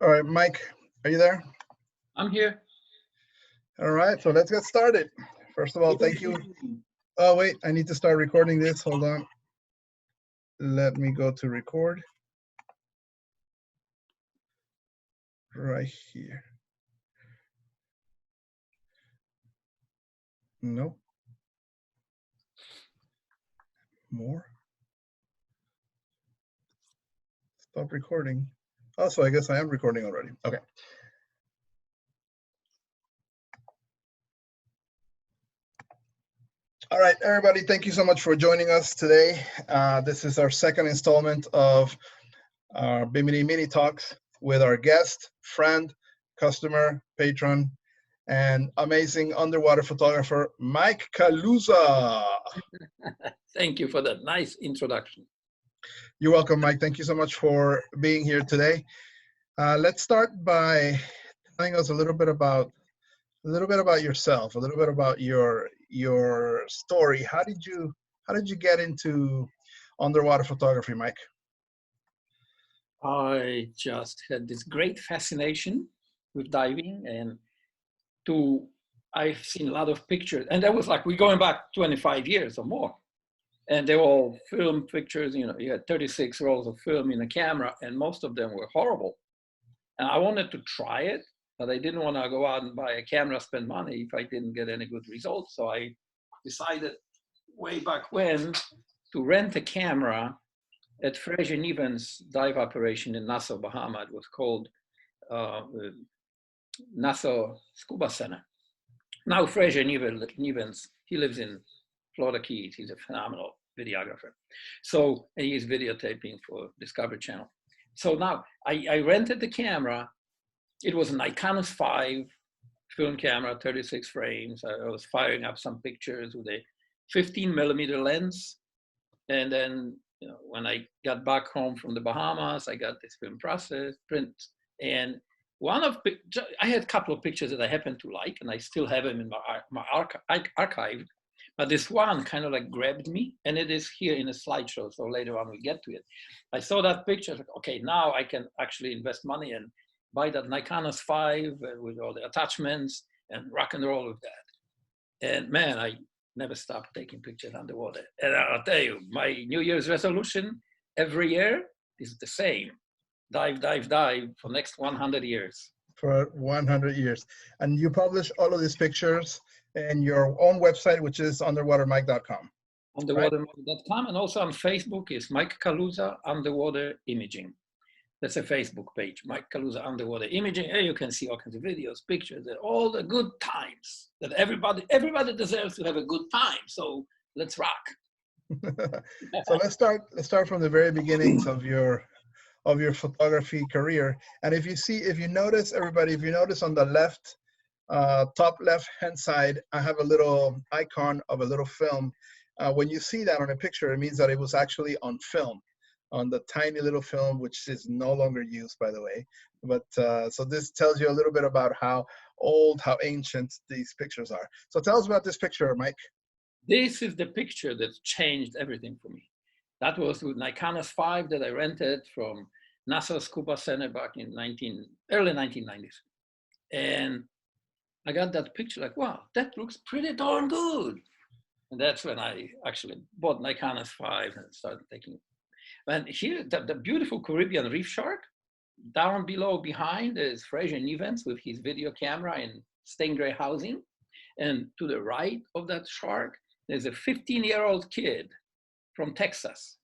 All right, Mike, are you there? I'm here. All right, so let's get started. First of all, thank you. Oh, wait, I need to start recording this. Hold on. Let me go to record. Right here. Nope. More. Stop recording. Oh, so I guess I am recording already. Okay. All right, everybody, thank you so much for joining us today. This is our second installment of our BIMINI Mini Talks with our guest, friend, customer, patron, and amazing underwater photographer, Mike Kaluza. Thank you for that nice introduction. You're welcome, Mike. Thank you so much for being here today. Let's start by telling us a little bit about yourself, a little bit about your story. How did you get into underwater photography, Mike? I just had this great fascination with diving, and I've seen a lot of pictures, and that was like we're going back 25 years or more, and they were all film pictures. You know, you had 36 rolls of film in a camera, and most of them were horrible. And I wanted to try it, but I didn't want to go out and buy a camera, spend money if I didn't get any good results. So I decided way back when to rent a camera at Fraser Nivens dive operation in Nassau, Bahamas. It was called Nassau Scuba Center. Now Fraser Nivens, he lives in Florida Keys. He's a phenomenal videographer. So he is videotaping for Discovery Channel. So now I rented the camera. It was an Iconos 5 film camera, 36 frames. I was firing up some pictures with a 15 millimeter lens. And then, you know, when I got back home from the Bahamas, I got this film process print. And I had a couple of pictures that I happened to like, and I still have them in my archive. But this one kind of like grabbed me, and it is here in a slideshow. So later on we get to it. I saw that picture, like, okay, now I can actually invest money and buy that Iconos 5 with all the attachments and rock and roll with that. And man, I never stopped taking pictures underwater. And I'll tell you, my New Year's resolution every year is the same. Dive, dive, dive for next 100 years. For 100 years. And you publish all of these pictures in your own website, which is underwatermike.com. Underwatermike.com, and also on Facebook is Mike Kaluza Underwater Imaging. That's a Facebook page, Mike Kaluza Underwater Imaging. And you can see all kinds of videos, pictures, and all the good times that everybody deserves to have a good time. So let's rock. So let's start from the very beginnings of your photography career. And if you notice, everybody, if you notice on the left, top left hand side, I have a little icon of a little film. When you see that on a picture, it means that it was actually on film, on the tiny little film, which is no longer used, by the way. But so this tells you a little bit about how old, how ancient these pictures are. So tell us about this picture, Mike. This is the picture that changed everything for me. That was with Iconos 5 that I rented from Nassau Scuba Center back in early 1990s. And I got that picture like, wow, that looks pretty darn good. And that's when I actually bought Iconos 5 and started taking it. And here, the beautiful Caribbean reef shark, down below behind is Fraser Nivens with his video camera in stingray housing. And to the right of that shark, there's a 15-year-old kid from Texas.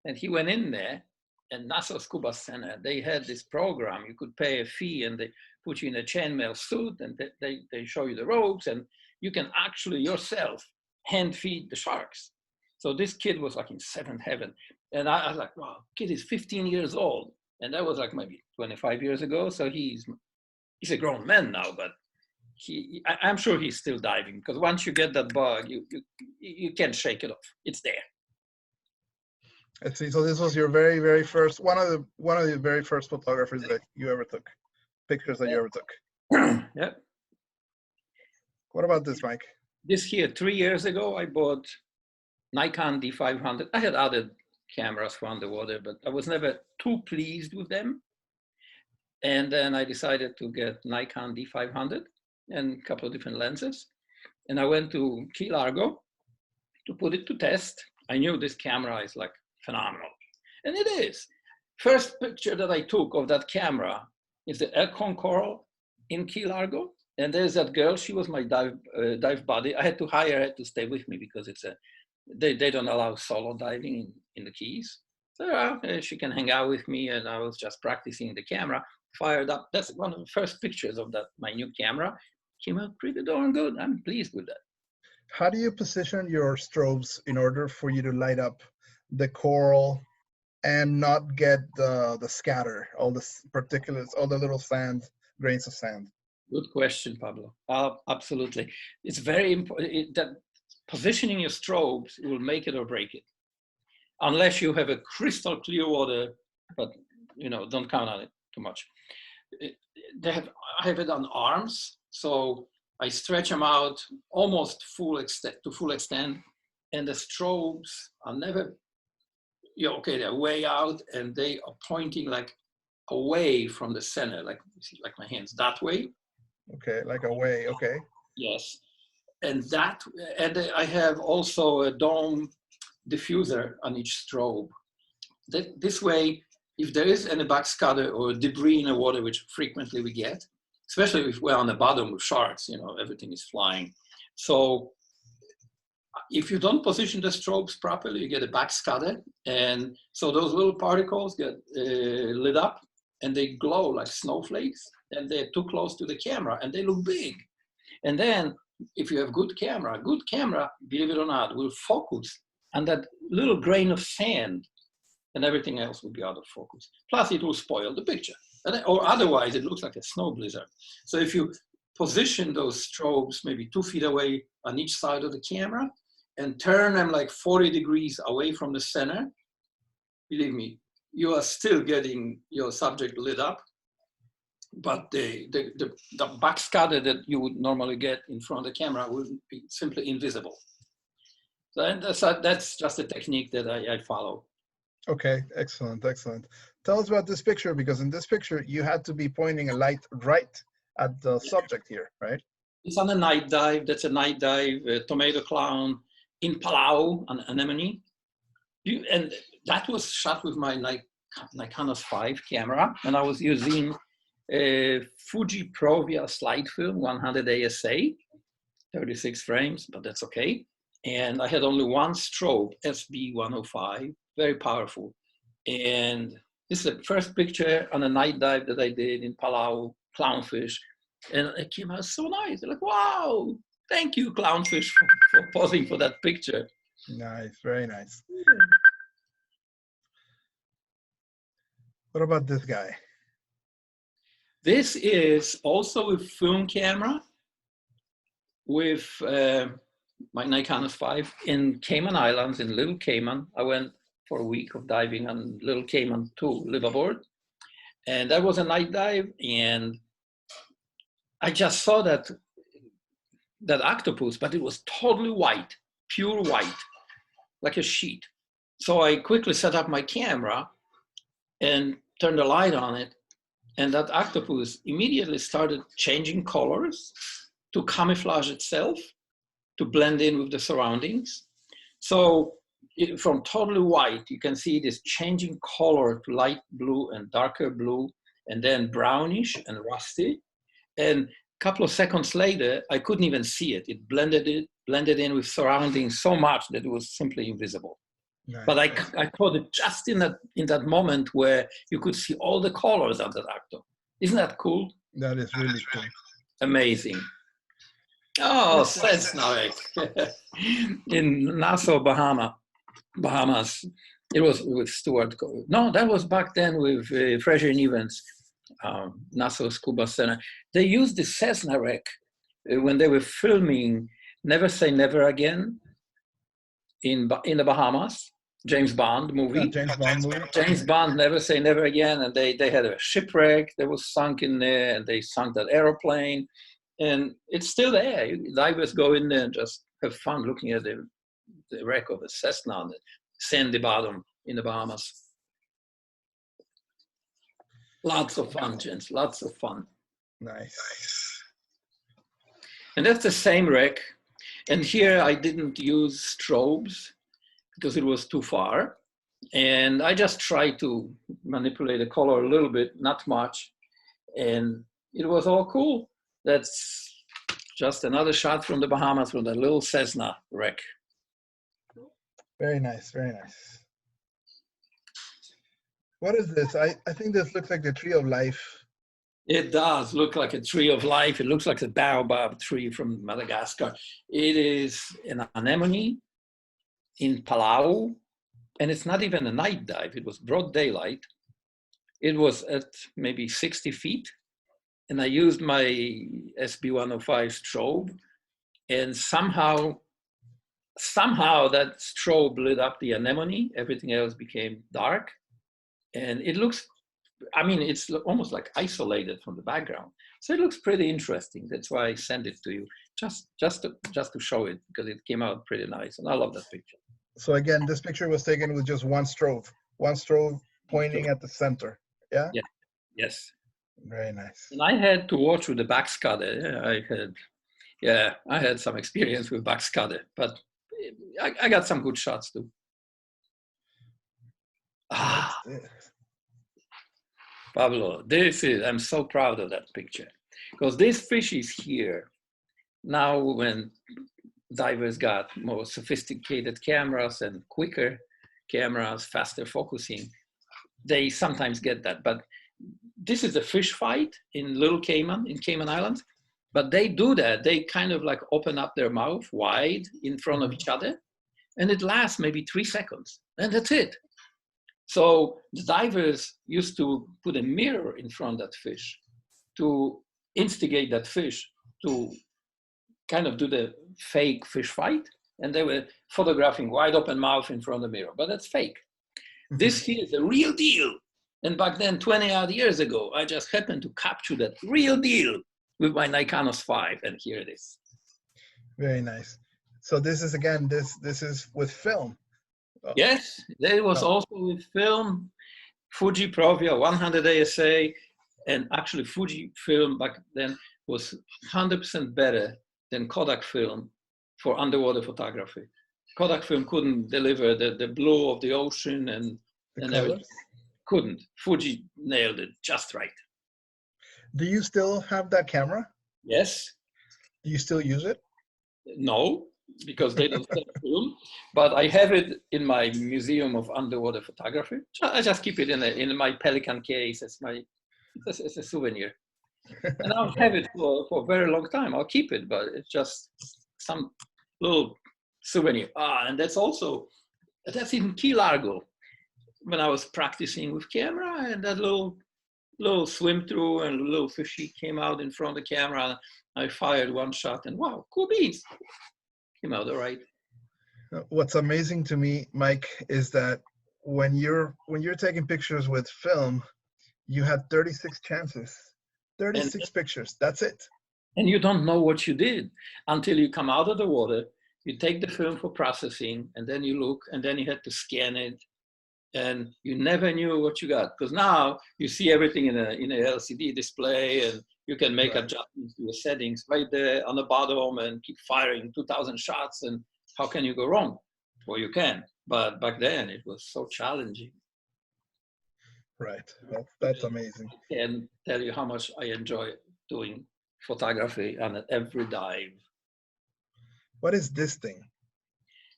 And he went in there, and Nassau Scuba Center, they had this program. You could pay a fee, and they put you in a chainmail suit, and they show you the ropes, and you can actually yourself hand feed the sharks. So this kid was like in seventh heaven. And I was like, wow, kid is 15 years old. And that was like maybe 25 years ago. So he's a grown man now, but I'm sure he's still diving, because once you get that bug, you can't shake it off. It's there. I see. So this was your very, very first, one of the very first photographers that you ever took, pictures that you ever took. Yeah. What about this, Mike? This here, 3 years ago, I bought Nikon D500. I had other cameras for underwater, but I was never too pleased with them. And then I decided to get Nikon D500 and a couple of different lenses. And I went to Key Largo to put it to test. I knew this camera is like phenomenal. And it is. First picture that I took of that camera is the Elkhorn Coral in Key Largo. And there's that girl, she was my dive buddy. I had to hire her to stay with me because they don't allow solo diving in the Keys. So she can hang out with me, and I was just practicing the camera, fired up. That's one of the first pictures of my new camera. Came out pretty darn good. I'm pleased with that. How do you position your strobes in order for you to light up the coral and not get the scatter, all the particulates, all the little grains of sand? Good question, Pablo. Absolutely. It's very important that positioning your strobes will make it or break it. Unless you have a crystal clear water, but don't count on it too much. I have it on arms, so I stretch them out almost to full extent, and the strobes are never, they're way out, and they are pointing like away from the center, like my hands that way. Okay, like away. Okay. Yes, and I have also a dome diffuser on each strobe. This way, if there is any backscatter or debris in the water, which frequently we get, especially if we're on the bottom with sharks, everything is flying. So if you don't position the strobes properly, you get a backscatter. And so those little particles get lit up and they glow like snowflakes, and they're too close to the camera and they look big. And then if you have good camera, believe it or not, will focus on that little grain of sand, and everything else will be out of focus. Plus it will spoil the picture. Or otherwise it looks like a snow blizzard. So if you position those strobes maybe 2 feet away on each side of the camera and turn them like 40 degrees away from the center, believe me, you are still getting your subject lit up, but the backscatter that you would normally get in front of the camera will be simply invisible. So that's just a technique that I follow. Okay, excellent, excellent. Tell us about this picture, because in this picture, you had to be pointing a light right at the subject here, right? It's on a night dive. That's a night dive, tomato clown in Palau, on Anemone. And that was shot with my Nikon 5 camera, and I was using a Fuji Provia slide film, 100 ASA, 36 frames, but that's okay. And I had only one strobe, SB105, very powerful. And this is the first picture on a night dive that I did in Palau, clownfish. And it came out so nice. They're like, wow, thank you, clownfish, for posing for that picture. Nice, very nice. What about this guy? This is also a film camera with my Nikon 5 in Cayman Islands, in Little Cayman. I went for a week of diving on Little Cayman to live aboard. And that was a night dive, and I just saw that octopus, but it was totally white, pure white, like a sheet. So I quickly set up my camera and turned the light on it, and that octopus immediately started changing colors to camouflage itself, to blend in with the surroundings. So from totally white, you can see this changing color to light blue and darker blue, and then brownish and rusty. And a couple of seconds later, I couldn't even see it. It blended in with surroundings so much that it was simply invisible. Nice. But I caught it just in that moment where you could see all the colors of that actor. Isn't that cool? That is really cool. Amazing. Oh, Cessnarek in Nassau, Bahamas. It was with Stuart. No, that was back then with Fraser and Evans, Nassau Scuba Center. They used the Cessnarek when they were filming Never Say Never Again in the Bahamas. James Bond movie. James Bond, Never Say Never Again. And they had a shipwreck that was sunk in there, and they sunk that aeroplane. And it's still there. Divers go in there and just have fun looking at the wreck of a Cessna on the sandy bottom in the Bahamas. Lots of fun, gents, lots of fun. Nice. And that's the same wreck. And here I didn't use strobes because it was too far. And I just tried to manipulate the color a little bit, not much. And it was all cool. That's just another shot from the Bahamas from that little Cessna wreck. Very nice, very nice. What is this? I think this looks like the tree of life. It does look like a tree of life. It looks like a baobab tree from Madagascar. It is an anemone in Palau, and it's not even a night dive. It was broad daylight. It was at maybe 60 feet, and I used my SB105 strobe, and somehow that strobe lit up the anemone. Everything else became dark, and it looks, I mean, it's almost like isolated from the background. So it looks pretty interesting. That's why I sent it to you, just to show it, because it came out pretty nice, and I love that picture. So again, this picture was taken with just one strobe pointing at the center. Yeah? Yeah. Yes. Very nice. And I had to watch with the backscatter. I had some experience with backscatter, but I got some good shots too. Pablo, I'm so proud of that picture, because this fish is here. Now when divers got more sophisticated cameras and quicker cameras, faster focusing, they sometimes get that. But this is a fish fight in Cayman Islands, but they do that. They kind of like open up their mouth wide in front of each other, and it lasts maybe 3 seconds, and that's it. So the divers used to put a mirror in front of that fish to instigate that fish to kind of do the fake fish fight. And they were photographing wide open mouth in front of the mirror, but that's fake. This here is the real deal. And back then, 20 odd years ago, I just happened to capture that real deal with my Nikon 5, and here it is. Very nice. So this is, again, this is with film. Yes, there was also with film, Fuji Provia 100 ASA, and actually Fuji film back then was 100% better than Kodak film for underwater photography. Kodak film couldn't deliver the blue of the ocean and everything. Couldn't. Fuji nailed it just right. Do you still have that camera? Yes. Do you still use it? No, because they don't sell film, but I have it in my museum of underwater photography. I just keep it in my Pelican case as a souvenir. And I'll have it for a very long time. I'll keep it, but it's just some little souvenir. And that's in Key Largo when I was practicing with camera, and that little swim through and a little fishy came out in front of the camera. I fired one shot and wow, cool beans. Came out all right. What's amazing to me, Mike, is that when you're taking pictures with film, you had 36 chances, 36 pictures. That's it. And you don't know what you did until you come out of the water. You take the film for processing, and then you look, and then you had to scan it, and you never knew what you got, because now you see everything in a LCD display, and you can make adjustments to the settings right there on the bottom and keep firing 2,000 shots. And how can you go wrong? Well, you can, but back then it was so challenging. Right. That's amazing. I can tell you how much I enjoy doing photography on every dive. What is this thing?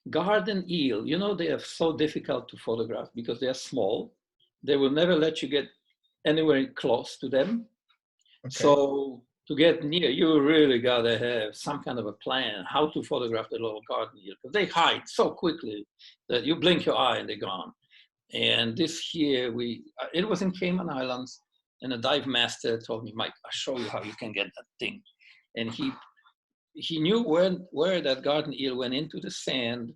Garden eel. You know, they are so difficult to photograph because they are small. They will never let you get anywhere close to them. Okay. So to get near, you really gotta have some kind of a plan how to photograph the little garden eel, because they hide so quickly that you blink your eye and they're gone. And this year, it was in Cayman Islands, and a dive master told me, Mike, I'll show you how you can get that thing. And he knew where that garden eel went into the sand.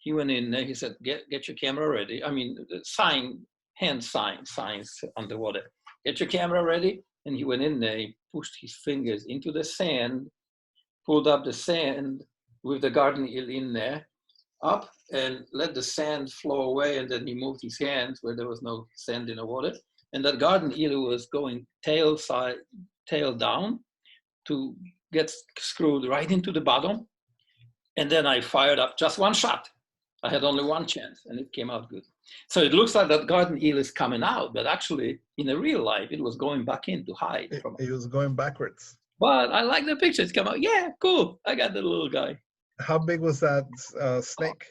He went in there, he said, get your camera ready. I mean, hand signs underwater. Get your camera ready. And he went in there, he pushed his fingers into the sand, pulled up the sand with the garden eel in there, up, and let the sand flow away. And then he moved his hands where there was no sand in the water, and that garden eel was going tail down to get screwed right into the bottom. And then I fired up just one shot. I had only one chance, and it came out good. So it looks like that garden eel is coming out, but actually, in the real life, it was going back in to hide from it. It was going backwards. But I like the picture. It's come out. Yeah, cool. I got the little guy. How big was that snake?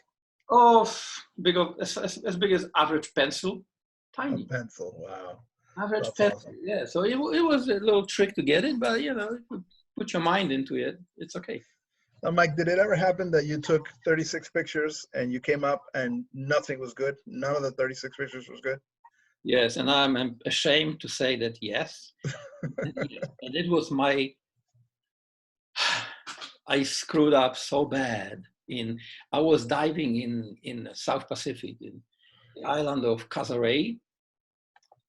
Oh, as big as average pencil. Tiny. A pencil. Wow. Average That's pencil. awesome. Yeah. So it was a little trick to get it, but you know, put your mind into it. It's okay. Now, Mike, did it ever happen that you took 36 pictures and you came up and nothing was good? None of the 36 pictures was good? Yes, and I'm ashamed to say that yes. And it was I screwed up so bad. I was diving in the South Pacific, in the island of Casaray,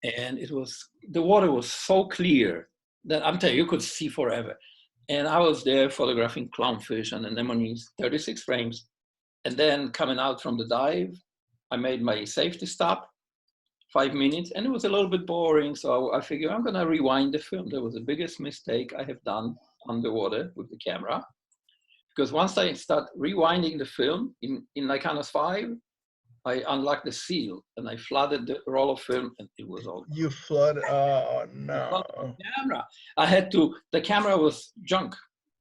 and the water was so clear that I'm telling you, you could see forever. And I was there photographing clownfish and anemones, 36 frames. And then coming out from the dive, I made my safety stop, 5 minutes, and it was a little bit boring. So I figured I'm gonna rewind the film. That was the biggest mistake I have done underwater with the camera. Because once I start rewinding the film in Nikon's 5, I unlocked the seal and I flooded the roll of film and it was all. You flooded? Oh, no. Camera. The camera was junk.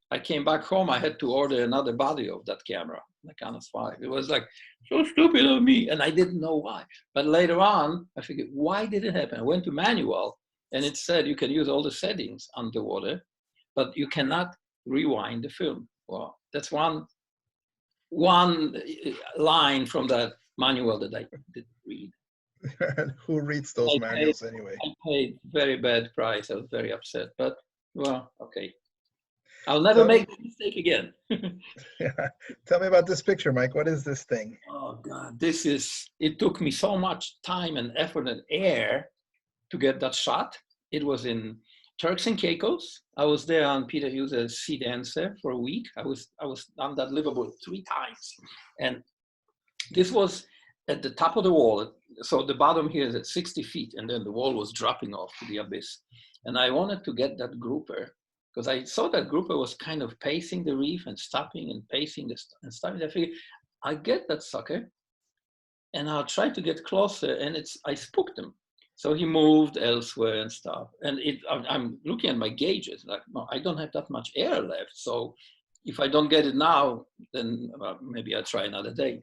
I came back home, I had to order another body of that camera, Nikon's 5. It was like, so stupid of me, and I didn't know why. But later on, I figured, why did it happen? I went to manual, and it said you can use all the settings underwater, but you cannot rewind the film. Well, that's one line from that manual that I didn't read. Who reads those manuals anyway? I paid very bad price. I was very upset, but well, okay. I'll never make the mistake again. Yeah. Tell me about this picture, Mike. What is this thing? Oh God, it took me so much time and effort and air to get that shot. It was in Turks and Caicos. I was there on Peter Hughes as sea dancer for a week. I was on that liveaboard 3 times. And this was at the top of the wall. So the bottom here is at 60 feet, and then the wall was dropping off to the abyss. And I wanted to get that grouper, because I saw that grouper was kind of pacing the reef and stopping and pacing and stopping. I figured, I get that sucker, and I'll try to get closer, and I spooked him. So he moved elsewhere and stopped. And I'm looking at my gauges, like, no, I don't have that much air left. So if I don't get it now, then maybe I'll try another day.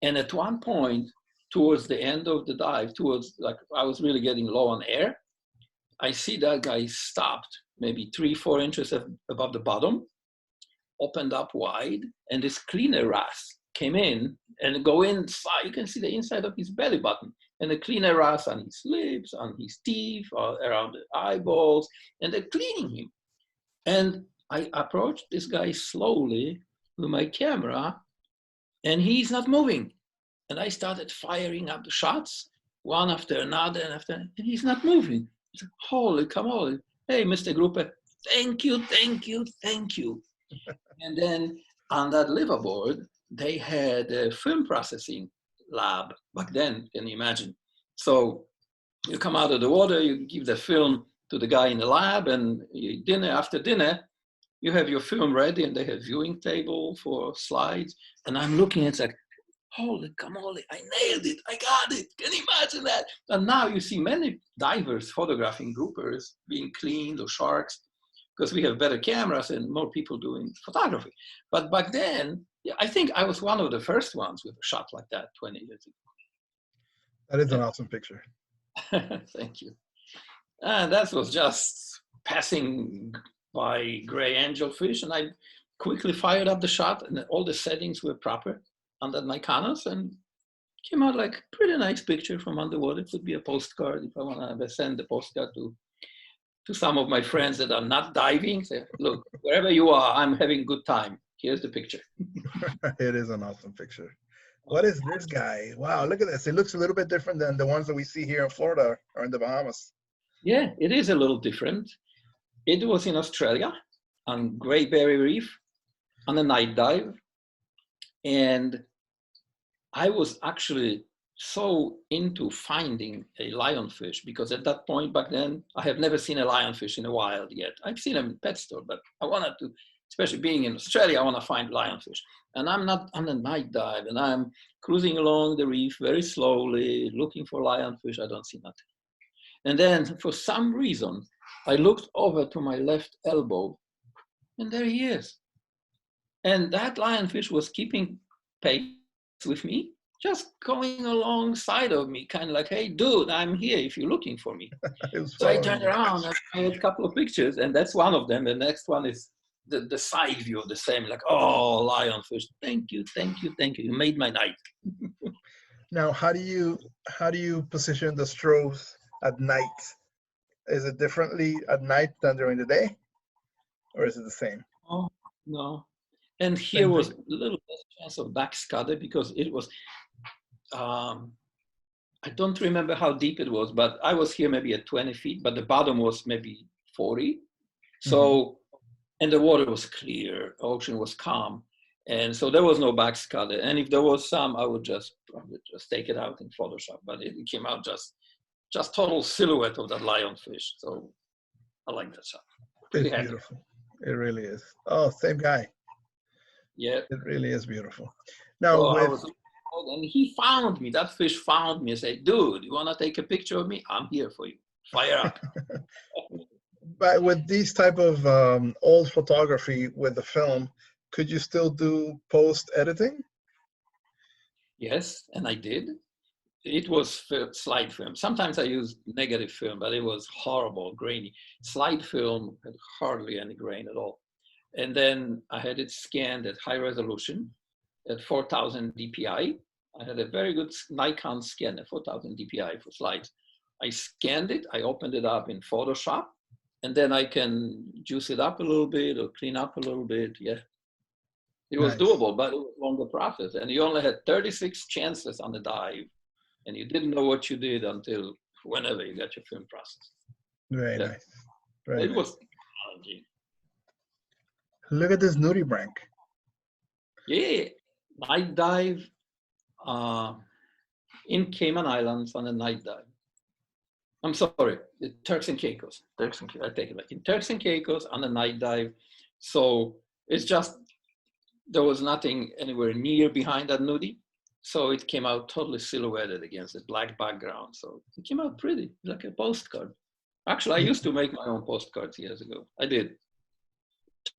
And at one point, towards the end of the dive, I was really getting low on air, I see that guy stopped, maybe 3-4 inches above the bottom, opened up wide, and this cleaner wrasse came in and go inside. You can see the inside of his belly button, and the cleaner wrasse on his lips, on his teeth, around the eyeballs, and they're cleaning him. And I approached this guy slowly with my camera, and he's not moving. And I started firing up the shots, one after another, and he's not moving. Said, holy camole. Hey, Mr. Grouper, thank you. And then on that liveaboard, they had a film processing lab back then, can you imagine? So you come out of the water, you give the film to the guy in the lab, and after dinner, you have your film ready, and they have viewing table for slides. And I'm looking, it's like, holy camole, I nailed it, I got it, can you imagine that? And now you see many divers photographing groupers being cleaned or sharks, because we have better cameras and more people doing photography. But back then, yeah, I think I was one of the first ones with a shot like that 20 years ago. That is an awesome picture. Thank you. And that was just passing by gray angelfish, and I quickly fired up the shot, and all the settings were proper on that Nikon's, and came out like a pretty nice picture from underwater. It could be a postcard if I want to send the postcard to some of my friends that are not diving. Say, look, wherever you are, I'm having a good time. Here's the picture. It is an awesome picture. What is this guy? Wow, look at this. It looks a little bit different than the ones that we see here in Florida or in the Bahamas. Yeah, it is a little different. It was in Australia on Great Barrier Reef on a night dive. And I was actually so into finding a lionfish, because at that point back then, I have never seen a lionfish in the wild yet. I've seen them in pet store, but I wanted to, especially being in Australia, I want to find lionfish. And I'm not on a night dive, and I'm cruising along the reef very slowly, looking for lionfish. I don't see nothing. And then for some reason, I looked over to my left elbow, and there he is. And that lionfish was keeping pace with me, just going alongside of me, kind of like, hey, dude, I'm here if you're looking for me. So I turned around and I had a couple of pictures, and that's one of them. The next one is the side view of the same, like, oh, lionfish, thank you, thank you, thank you. You made my night. Now, how do you position the strobes at night? Is it differently at night than during the day, or is it the same? Oh, no. And here was a little less chance of backscatter because it was, I don't remember how deep it was, but I was here maybe at 20 feet, but the bottom was maybe 40. So, and the water was clear, ocean was calm. And so there was no backscatter. And if there was some, I would probably just take it out in Photoshop, but it came out just total silhouette of that lionfish. So I like that shot. It's beautiful. It really is. Oh, same guy. Yeah. It really is beautiful. Now, and he found me. That fish found me and said, dude, you want to take a picture of me? I'm here for you. Fire up. But with these type of old photography with the film, could you still do post editing? Yes, and I did. It was slide film. Sometimes I used negative film, but it was horrible, grainy. Slide film had hardly any grain at all. And then I had it scanned at high resolution at 4000 DPI. I had a very good Nikon scanner, 4000 DPI for slides. I scanned it, I opened it up in Photoshop, and then I can juice it up a little bit or clean up a little bit. Yeah, it was doable, but it was a longer process. And you only had 36 chances on the dive, and you didn't know what you did until whenever you got your film processed. Very nice. It was challenging. Look at this nudibranch. Yeah, night dive in Cayman Islands on a night dive. I'm sorry, the Turks and Caicos. I take it back. In Turks and Caicos on a night dive. So it's just, there was nothing anywhere near behind that nudie. So it came out totally silhouetted against a black background. So it came out pretty, like a postcard. Actually, I used to make my own postcards years ago. I did.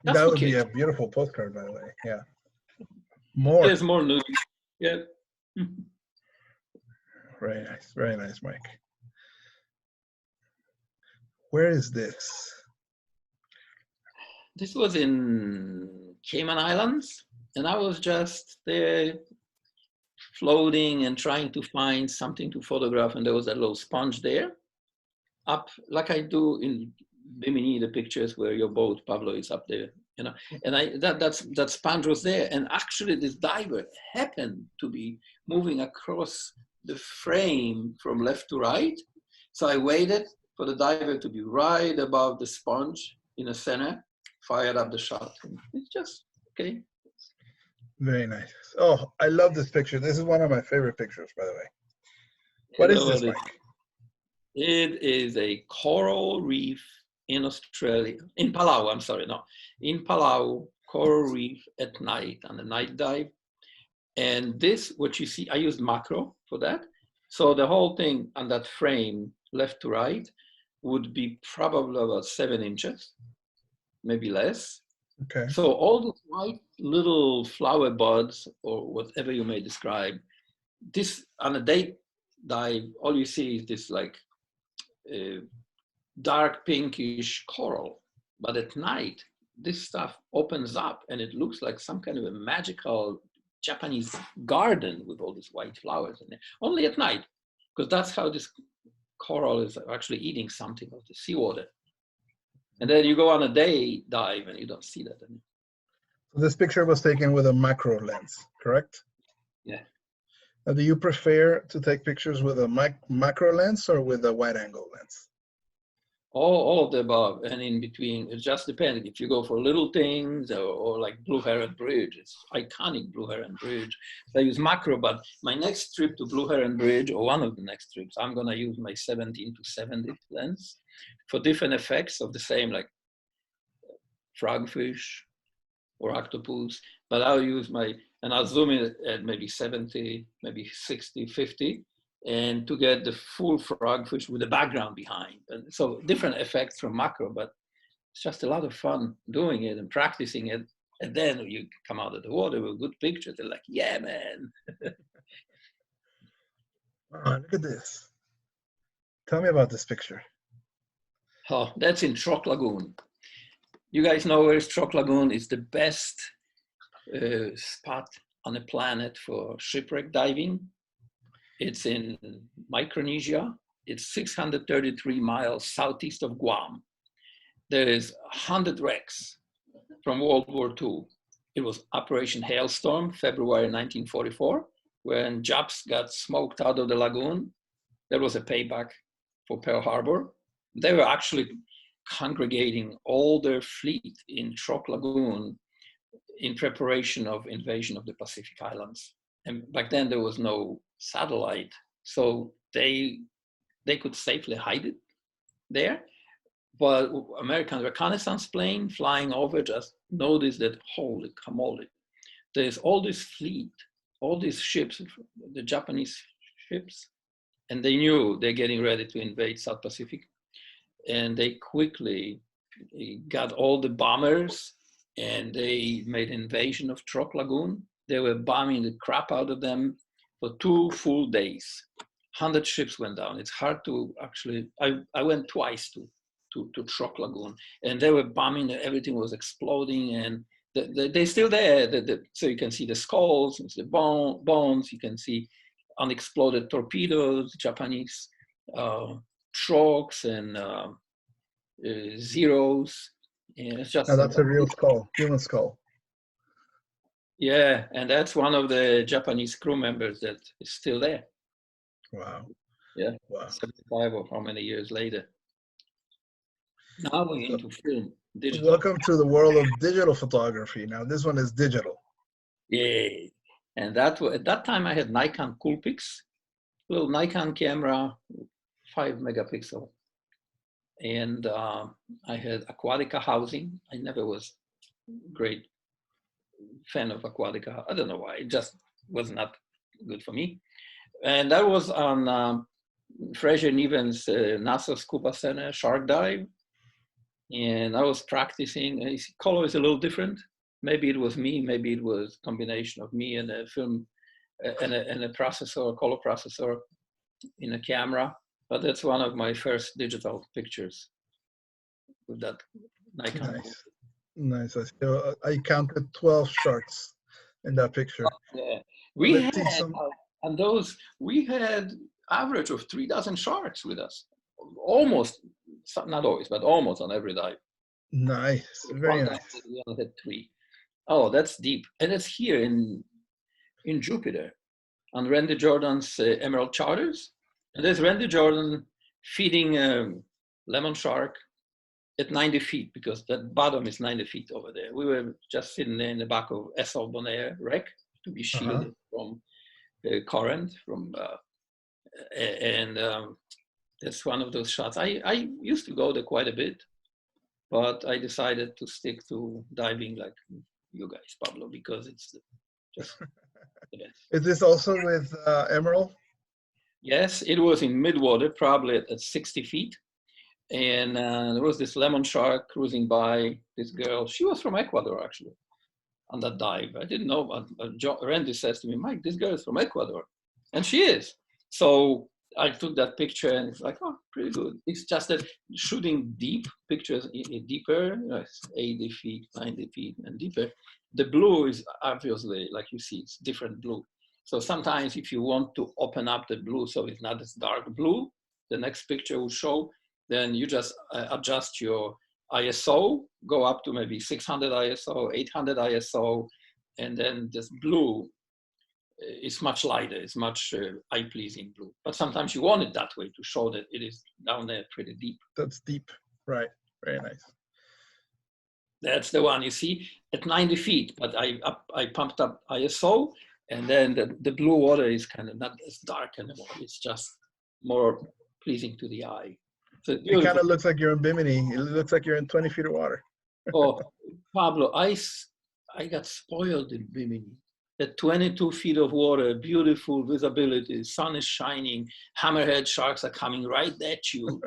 That would be a beautiful postcard, by the way. Yeah. More. There's more nudies. Yeah. Very nice, Mike. Where is this? This was in Cayman Islands, and I was just there floating and trying to find something to photograph, and there was that little sponge there, up like I do in Bimini, the pictures where your boat, Pablo, is up there, you know, and that sponge was there, and actually this diver happened to be moving across the frame from left to right, so I waited for the diver to be right above the sponge in the center, fired up the shot, and it's just okay. Very nice. Oh, I love this picture. This is one of my favorite pictures, by the way. What is this, Mike? It is a coral reef in Australia, in Palau, I'm sorry, no. In Palau, coral reef at night, on the night dive. And this, what you see, I used macro for that. So the whole thing on that frame, left to right, would be probably about 7 inches, maybe less. Okay. So all these white little flower buds, or whatever you may describe, this on a day dive, all you see is this like dark pinkish coral. But at night, this stuff opens up and it looks like some kind of a magical Japanese garden with all these white flowers in there. Only at night, because that's how this coral is actually eating something of the seawater. And then you go on a day dive and you don't see that anymore. This picture was taken with a macro lens, correct? Yeah. Now, do you prefer to take pictures with a macro lens or with a wide angle lens? All of the above, and in between. It just depends. If you go for little things, or like Blue Heron Bridge, it's iconic Blue Heron Bridge. So I use macro, but my next trip to Blue Heron Bridge, or one of the next trips, I'm gonna use my 17 to 70 lens for different effects of the same, like frogfish or octopus. But I'll use and I'll zoom in at maybe 70, maybe 60, 50, and to get the full frogfish with the background behind. And so different effects from macro, but it's just a lot of fun doing it and practicing it. And then you come out of the water with good pictures. They're like, yeah, man. Oh, look at this. Tell me about this picture. Oh, that's in Trok Lagoon. You guys know where is Trok Lagoon? It's the best spot on the planet for shipwreck diving. It's in Micronesia. It's 633 miles southeast of Guam. There is 100 wrecks from World War II. It was Operation Hailstorm, February 1944, when Japs got smoked out of the lagoon. There was a payback for Pearl Harbor. They were actually congregating all their fleet in Trok Lagoon in preparation of invasion of the Pacific Islands. And back then there was no satellite, so they could safely hide it there. But American reconnaissance plane flying over just noticed that, holy camole, there's all this fleet, all these ships, the Japanese ships, and they knew they're getting ready to invade South Pacific. And they quickly got all the bombers, and they made an invasion of Trok Lagoon. They were bombing the crap out of them for 2 full days. 100 ships went down. It's hard to actually, I went twice to Trok Lagoon, and they were bombing, everything was exploding, and they're still there. So you can see the skulls, the bones, you can see unexploded torpedoes, Japanese Trokes and Zeros. And it's just, Now that's a real skull, human skull. yeah, and that's one of the Japanese crew members that is still there. Wow. Yeah, Wow. 75 or how many years later. Now we're into film, digital. Welcome to the world of digital photography. Now this one is digital. Yeah, and at that time I had Nikon Coolpix, little Nikon camera, 5 megapixel. And I had Aquatica housing. I never was great fan of Aquatica. I don't know why, it just was not good for me. And that was on Fraser Neven's NASA Scuba Center shark dive. And I was practicing, and color is a little different. Maybe it was me, maybe it was a combination of me and a film and a processor, a color processor in a camera. But that's one of my first digital pictures with that Nikon. Nice. I counted 12 sharks in that picture. Yeah. We had, and those, we had average of 3 dozen sharks with us. Almost, not always, but almost on every dive. Nice, very nice. We only had 3. Oh, that's deep. And it's here in Jupiter, on Randy Jordan's Emerald Charters. And there's Randy Jordan feeding a lemon shark at 90 feet, because that bottom is 90 feet over there. We were just sitting there in the back of SL Bonaire wreck to be shielded from the current, that's one of those shots. I used to go there quite a bit, but I decided to stick to diving like you guys, Pablo, because it's just the best. Is this also with Emerald? Yes, it was in midwater, probably at 60 feet. And there was this lemon shark cruising by, this girl. She was from Ecuador, actually, on that dive. I didn't know, but Randy says to me, Mike, this girl is from Ecuador. And she is. So I took that picture, and it's like, oh, pretty good. It's just that shooting deep pictures, deeper, 80 feet, 90 feet, and deeper. The blue is obviously, like you see, it's different blue. So sometimes if you want to open up the blue so it's not as dark blue, the next picture will show, then you just adjust your ISO, go up to maybe 600 ISO, 800 ISO, and then this blue it's much lighter, it's much eye-pleasing blue. But sometimes you want it that way to show that it is down there pretty deep. That's deep, right? Very nice. That's the one you see at 90 feet, but I pumped up ISO, and then the blue water is kind of not as dark anymore. It's just more pleasing to the eye. So it kind of looks like you're in Bimini. It looks like you're in 20 feet of water. Oh, Pablo, I got spoiled in Bimini. At 22 feet of water, beautiful visibility, sun is shining, hammerhead sharks are coming right at you.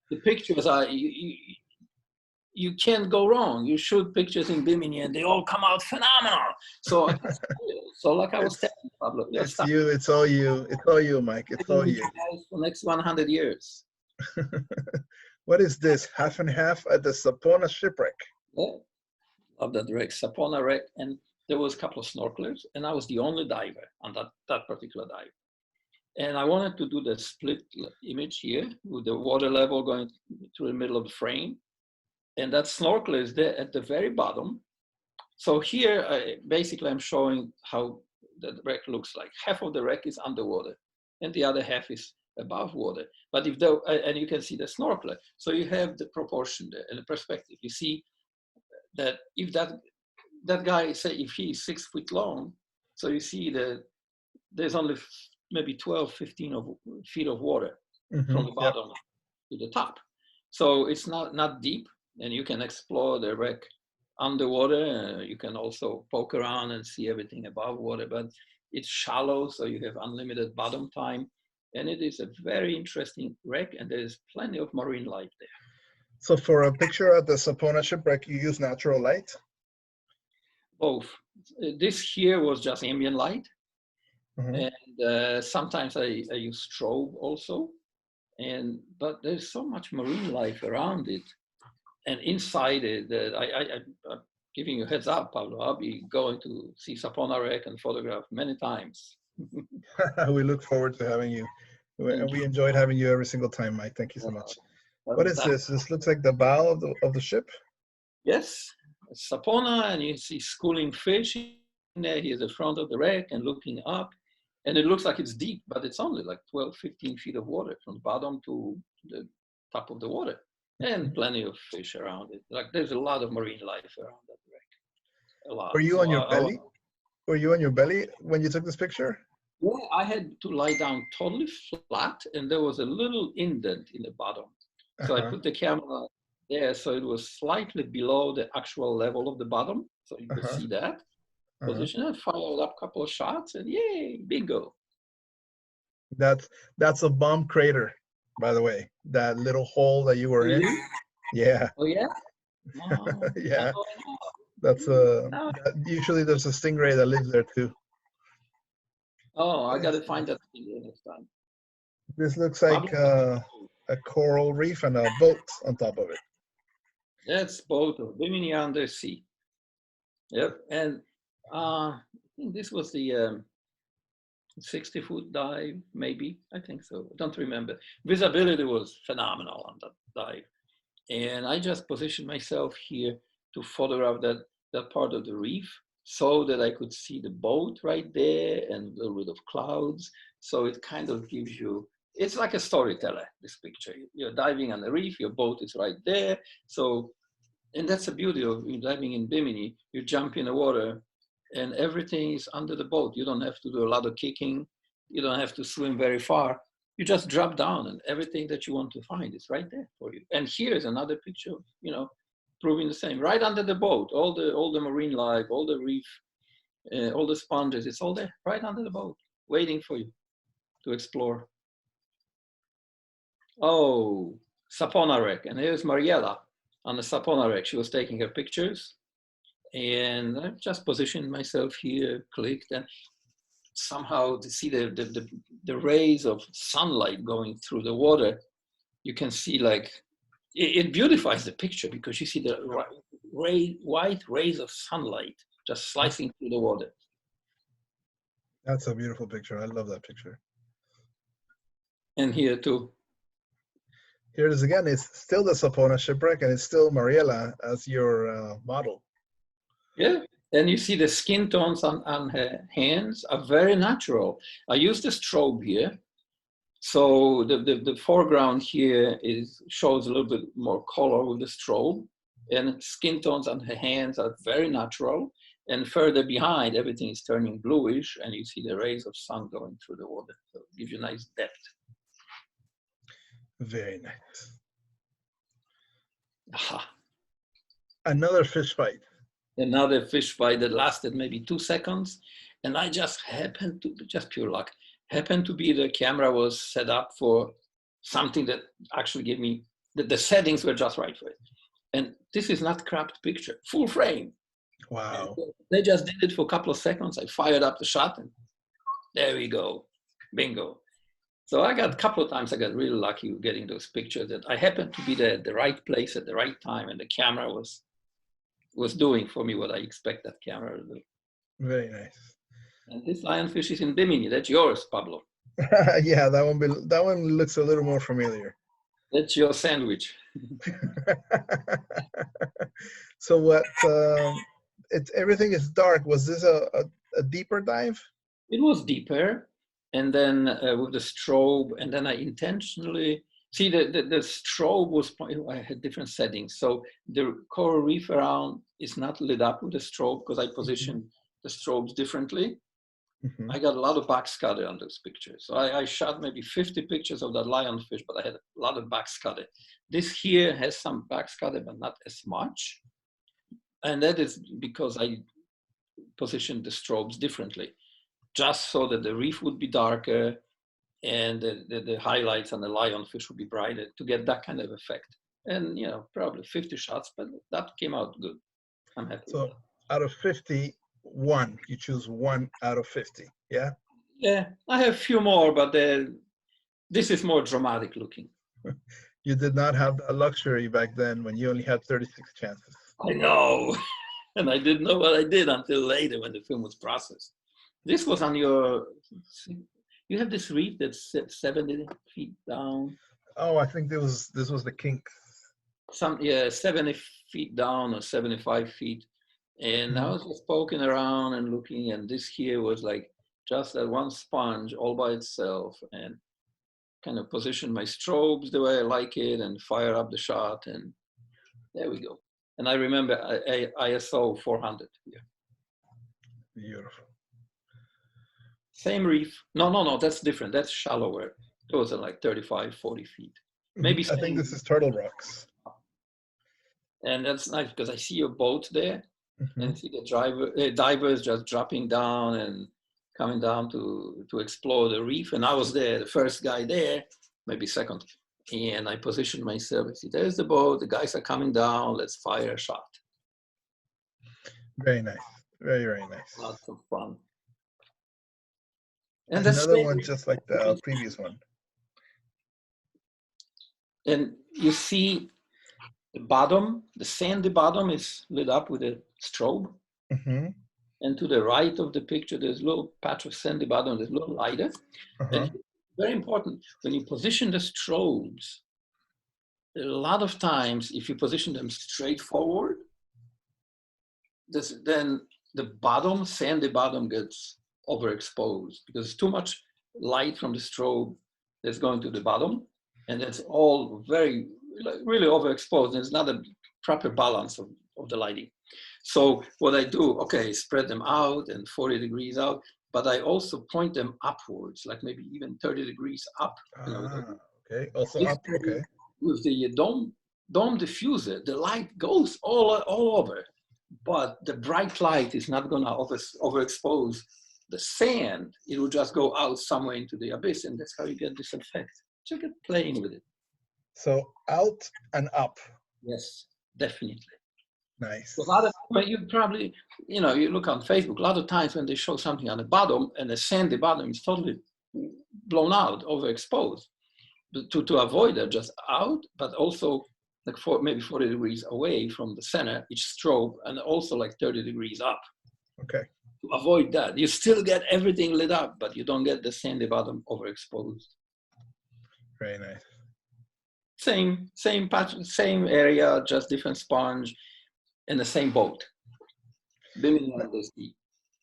The pictures are, you can't go wrong. You shoot pictures in Bimini and they all come out phenomenal. So, like I was telling you, Pablo, it's you, it's all you, Mike. It's all you. For the next 100 years. What is this? Half and half at the Sapona shipwreck. Yeah, love that wreck, Sapona wreck, and there was a couple of snorkelers, and I was the only diver on that particular dive. And I wanted to do the split image here with the water level going through the middle of the frame. And that snorkeler is there at the very bottom. So here, basically, I'm showing how the wreck looks like. Half of the wreck is underwater, and the other half is above water. But if and you can see the snorkeler. So you have the proportion there and the perspective. You see that if that guy, say, if he's 6 feet long, so you see that there's only maybe 12, 15 feet of water from the bottom to the top. So it's not deep, and you can explore the wreck underwater. You can also poke around and see everything above water, but it's shallow, so you have unlimited bottom time. And it is a very interesting wreck, and there's plenty of marine life there. So for a picture at the Sapona shipwreck, you use natural light? Both. This here was just ambient light. And sometimes I use strobe also. But there's so much marine life around it. And inside it, I'm giving you a heads up, Pablo, I'll be going to see Sapona wreck and photograph many times. We look forward to having you. And we enjoyed having you every single time, Mike. Thank you so much. What is this? This looks like the bow of the ship? Yes, it's Sapona, and you see schooling fish in there. Here's the front of the wreck and looking up. And it looks like it's deep, but it's only like 12, 15 feet of water from the bottom to the top of the water. And plenty of fish around it. Like there's a lot of marine life around that wreck. A lot. Were you on your belly? Were you on your belly when you took this picture? Yeah, I had to lie down totally flat, and there was a little indent in the bottom. So I put the camera there, so it was slightly below the actual level of the bottom. So you could see that. Position it, fired up a couple of shots, and yay, bingo. That's a bomb crater, by the way. That little hole that you were in. Yeah. Oh yeah. Oh, yeah. That's usually there's a stingray that lives there too. Oh, I gotta find that stingray next time. This looks like a coral reef and a boat on top of it. That's boat of Bimini Undersea. Yep, and I think this was the 60-foot dive, maybe. I think so. I don't remember. Visibility was phenomenal on that dive. And I just positioned myself here to photograph that part of the reef so that I could see the boat right there and a little bit of clouds. So it kind of gives you, it's like a storyteller, this picture. You're diving on the reef, your boat is right there. So, and that's the beauty of diving in Bimini. You jump in the water and everything is under the boat. You don't have to do a lot of kicking. You don't have to swim very far. You just drop down and everything that you want to find is right there for you. And here's another picture, proving the same. Right under the boat, all the marine life, all the reef, all the sponges, it's all there, right under the boat, waiting for you to explore. Oh, Sapona wreck. And here's Mariela on the Sapona wreck. She was taking her pictures. And I just positioned myself here, clicked, and somehow to see the rays of sunlight going through the water, you can see like, it beautifies the picture because you see the white rays of sunlight just slicing through the water. That's a beautiful picture. I love that picture. And here too. Here it is again. It's still the Sapona shipwreck, and it's still Mariela as your model. Yeah, And you see the skin tones on her hands are very natural. I used the strobe here. So the foreground here shows a little bit more color with the strobe, and skin tones on her hands are very natural. And further behind, everything is turning bluish, and you see the rays of sun going through the water. So it gives you nice depth. Very nice. Aha. Another fish fight. Another fish fight that lasted maybe 2 seconds. And I just happened to, just pure luck, happened to be the camera was set up for something that actually gave me, the settings were just right for it. And this is not cropped picture, full frame. Wow. And they just did it for a couple of seconds. I fired up the shot and there we go, bingo. So I got a couple of times, I got really lucky with getting those pictures that I happened to be there at the right place at the right time, and the camera was doing for me what I expect that camera to do. Very nice. And this lionfish is in Bimini. That's yours, Pablo. Yeah, that one looks a little more familiar. That's your sandwich. So what? Everything is dark. Was this a deeper dive? It was deeper, and then with the strobe, and then I intentionally see the strobe was. I had different settings, so the coral reef around is not lit up with the strobe because I positioned the strobes differently. Mm-hmm. I got a lot of backscatter on those pictures. So I shot maybe 50 pictures of that lionfish, but I had a lot of backscatter. This here has some backscatter, but not as much. And that is because I positioned the strobes differently, just so that the reef would be darker and the highlights on the lionfish would be brighter to get that kind of effect. And, you know, probably 50 shots, but that came out good. I'm happy. So out of 50, one, you choose 1 out of 50, yeah? Yeah, I have a few more, but this is more dramatic looking. You did not have that luxury back then when you only had 36 chances. I know. And I didn't know what I did until later when the film was processed. This was on your, you have this reef that's 70 feet down. Oh, I think this was the kink. Yeah, 70 feet down or 75 feet. And I was just poking around and looking, and this here was like just that one sponge all by itself, and kind of position my strobes the way I like it and fire up the shot, and there we go. And I remember ISO 400 here. Beautiful. Same reef. No, that's different. That's shallower. Those are like 35, 40 feet. Maybe I think this is Turtle Rocks. And that's nice because I see your boat there and see the divers just dropping down and coming down to explore the reef. And I was there, the first guy there, maybe second. And I positioned myself. I see, there's the boat. The guys are coming down. Let's fire a shot. Very nice. Very, very nice. Lots of fun. And another one just like the previous one. And you see the bottom, the sandy bottom is lit up with a strobe. And to the right of the picture, there's a little patch of sandy bottom that's a little lighter. And very important, when you position the strobes, a lot of times, if you position them straight forward, then the bottom, sandy bottom gets overexposed because it's too much light from the strobe that's going to the bottom. And it's all very, really overexposed. There's not a proper balance of the lighting. So what I do, okay, spread them out and 40 degrees out, but I also point them upwards, like maybe even 30 degrees up. Okay, also up, okay. With the dome diffuser, the light goes all over, but the bright light is not gonna overexpose the sand. It will just go out somewhere into the abyss, and that's how you get this effect. So get playing with it. So out and up. Yes, definitely. Nice. A lot of, well, you probably, you know, you look on Facebook, a lot of times when they show something on the bottom and the sandy bottom is totally blown out, overexposed. To avoid that, just out, but also like maybe 40 degrees away from the center, each strobe, and also like 30 degrees up. Okay. To avoid that, you still get everything lit up, but you don't get the sandy bottom overexposed. Very nice. Same patch, same area, just different sponge, and the same boat. BIMINI on the sea.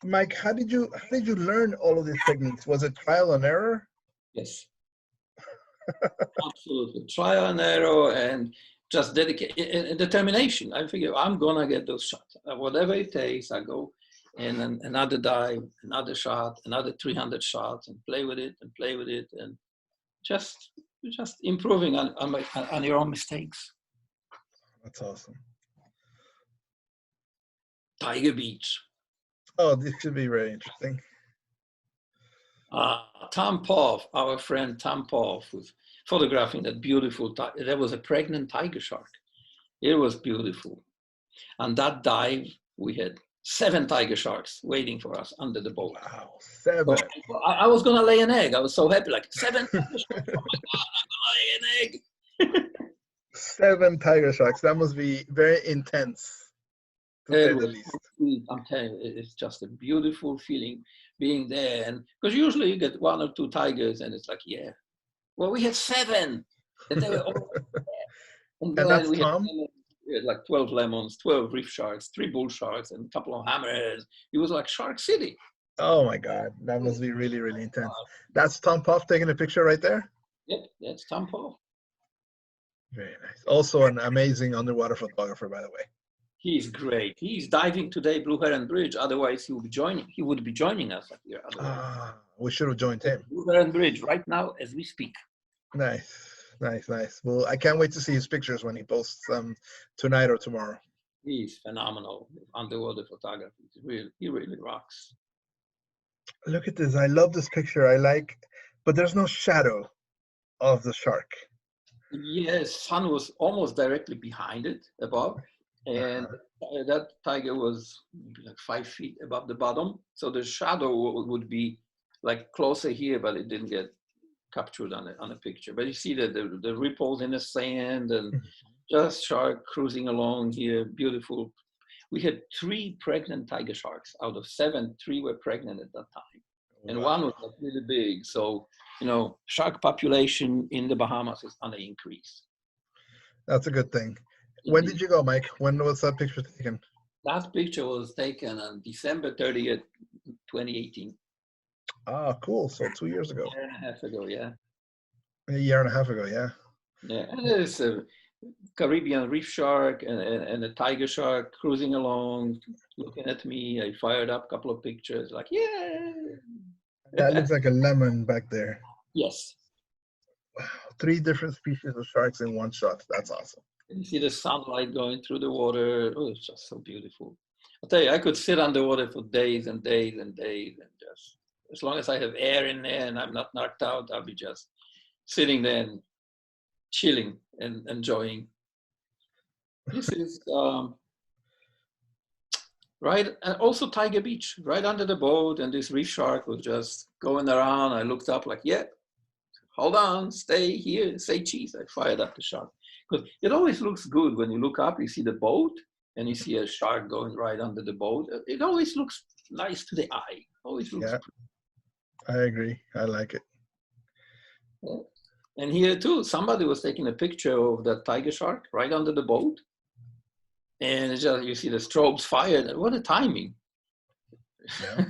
Mike, how did you learn all of these techniques? Was it trial and error? Yes, absolutely. Trial and error and just dedicate and determination. I figure I'm gonna get those shots. Whatever it takes, I go and then another dive, another shot, another 300 shots, and play with it and play with it, and just just improving on your own mistakes. That's awesome. Tiger Beach. Oh, this should be very interesting. Tom Poff, our friend Tom Poff, was photographing that beautiful. There was a pregnant tiger shark. It was beautiful. On that dive, we had 7 tiger sharks waiting for us under the boat. Wow, So 7. I was gonna lay an egg. I was so happy, like 7 tiger sharks. Oh my God, I'm gonna lay an egg. 7 tiger sharks. That must be very intense, to say It the was least. so sweet. I'm telling you, it's just a beautiful feeling being there. And because usually you get 1 or 2 tigers, and it's like, yeah. Well, we had 7, and they were all there. And And then that's we had Tom? lemons, we had like 12 lemons, 12 reef sharks, 3 bull sharks, and a couple of hammerheads. It was like Shark City. Oh my God, that must be really, really intense. That's Tom Puff taking a picture right there. Yep, that's Tom Poe. Very nice. Also an amazing underwater photographer, by the way. He's great. He's diving today, Blue Heron Bridge. Otherwise, he would be joining. He would be joining us up here. Otherwise, We should have joined him. Blue Heron Bridge right now as we speak. Nice, nice, nice. Well, I can't wait to see his pictures when he posts them tonight or tomorrow. He's phenomenal underwater photography. He really rocks. Look at this. I love this picture. But there's no shadow of the shark. Yes, sun was almost directly behind it, above, and that tiger was maybe like 5 feet above the bottom. So the shadow would be like closer here, but it didn't get captured on a picture. But you see that the ripples in the sand and just shark cruising along here, beautiful. We had 3 pregnant tiger sharks out of 7. 3 were pregnant at that time, and Wow. 1 was like really big. So shark population in the Bahamas is on the increase. That's a good thing. When did you go, Mike? When was that picture taken? That picture was taken on December 30th, 2018. Ah, cool. So 2 years ago. A year and a half ago, yeah. A year and a half ago, yeah. Yeah, and there's a Caribbean reef shark and a tiger shark cruising along, looking at me. I fired up a couple of pictures, like, yeah. That looks like a lemon back there. Yes. Wow, 3 different species of sharks in one shot. That's awesome. And you see the sunlight going through the water. Oh, it's just so beautiful. I'll tell you, I could sit underwater for days and days and days, and just, as long as I have air in there and I'm not knocked out, I'll be just sitting there and chilling and enjoying. This is right, and also Tiger Beach, right under the boat, and this reef shark was just going around. I looked up like, yeah, hold on, stay here, say cheese. I fired up the shark. Because it always looks good when you look up, you see the boat, and you see a shark going right under the boat. It always looks nice to the eye. Always looks I agree. I like it. Yeah. And here too, somebody was taking a picture of that tiger shark right under the boat. And it's just, you see the strobes fired. What a timing. Yeah.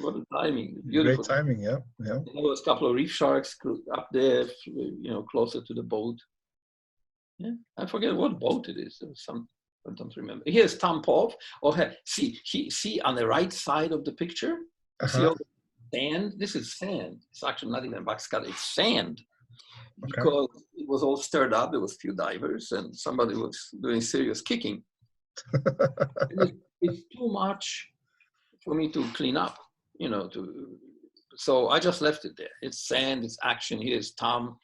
What a timing. Beautiful. Great timing, yeah. Yeah. And there was a couple of reef sharks up there, closer to the boat. Yeah, I forget what boat it is. I don't remember. Here's Tom Poff. See on the right side of the picture, see all the sand? This is sand. It's actually not even Baxcata, it's sand. Because it was all stirred up. There was a few divers and somebody was doing serious kicking. It's too much for me to clean up, so I just left it there. It's sand, it's action. Here's Tom,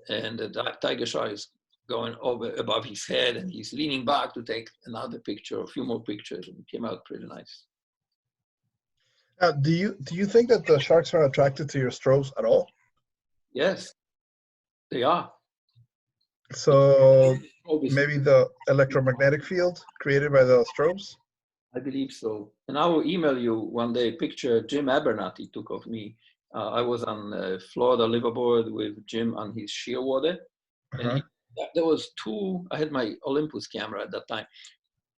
and the tiger shark is going over above his head, and he's leaning back to take another picture, a few more pictures, and it came out pretty nice. Do you think that the sharks are attracted to your strobes at all? Yes, they are. So maybe the electromagnetic field created by the strobes? I believe so. And I will email you one day a picture Jim Abernathy took of me. I was on Florida liveaboard with Jim on his shearwater. And there was 2, I had my Olympus camera at that time,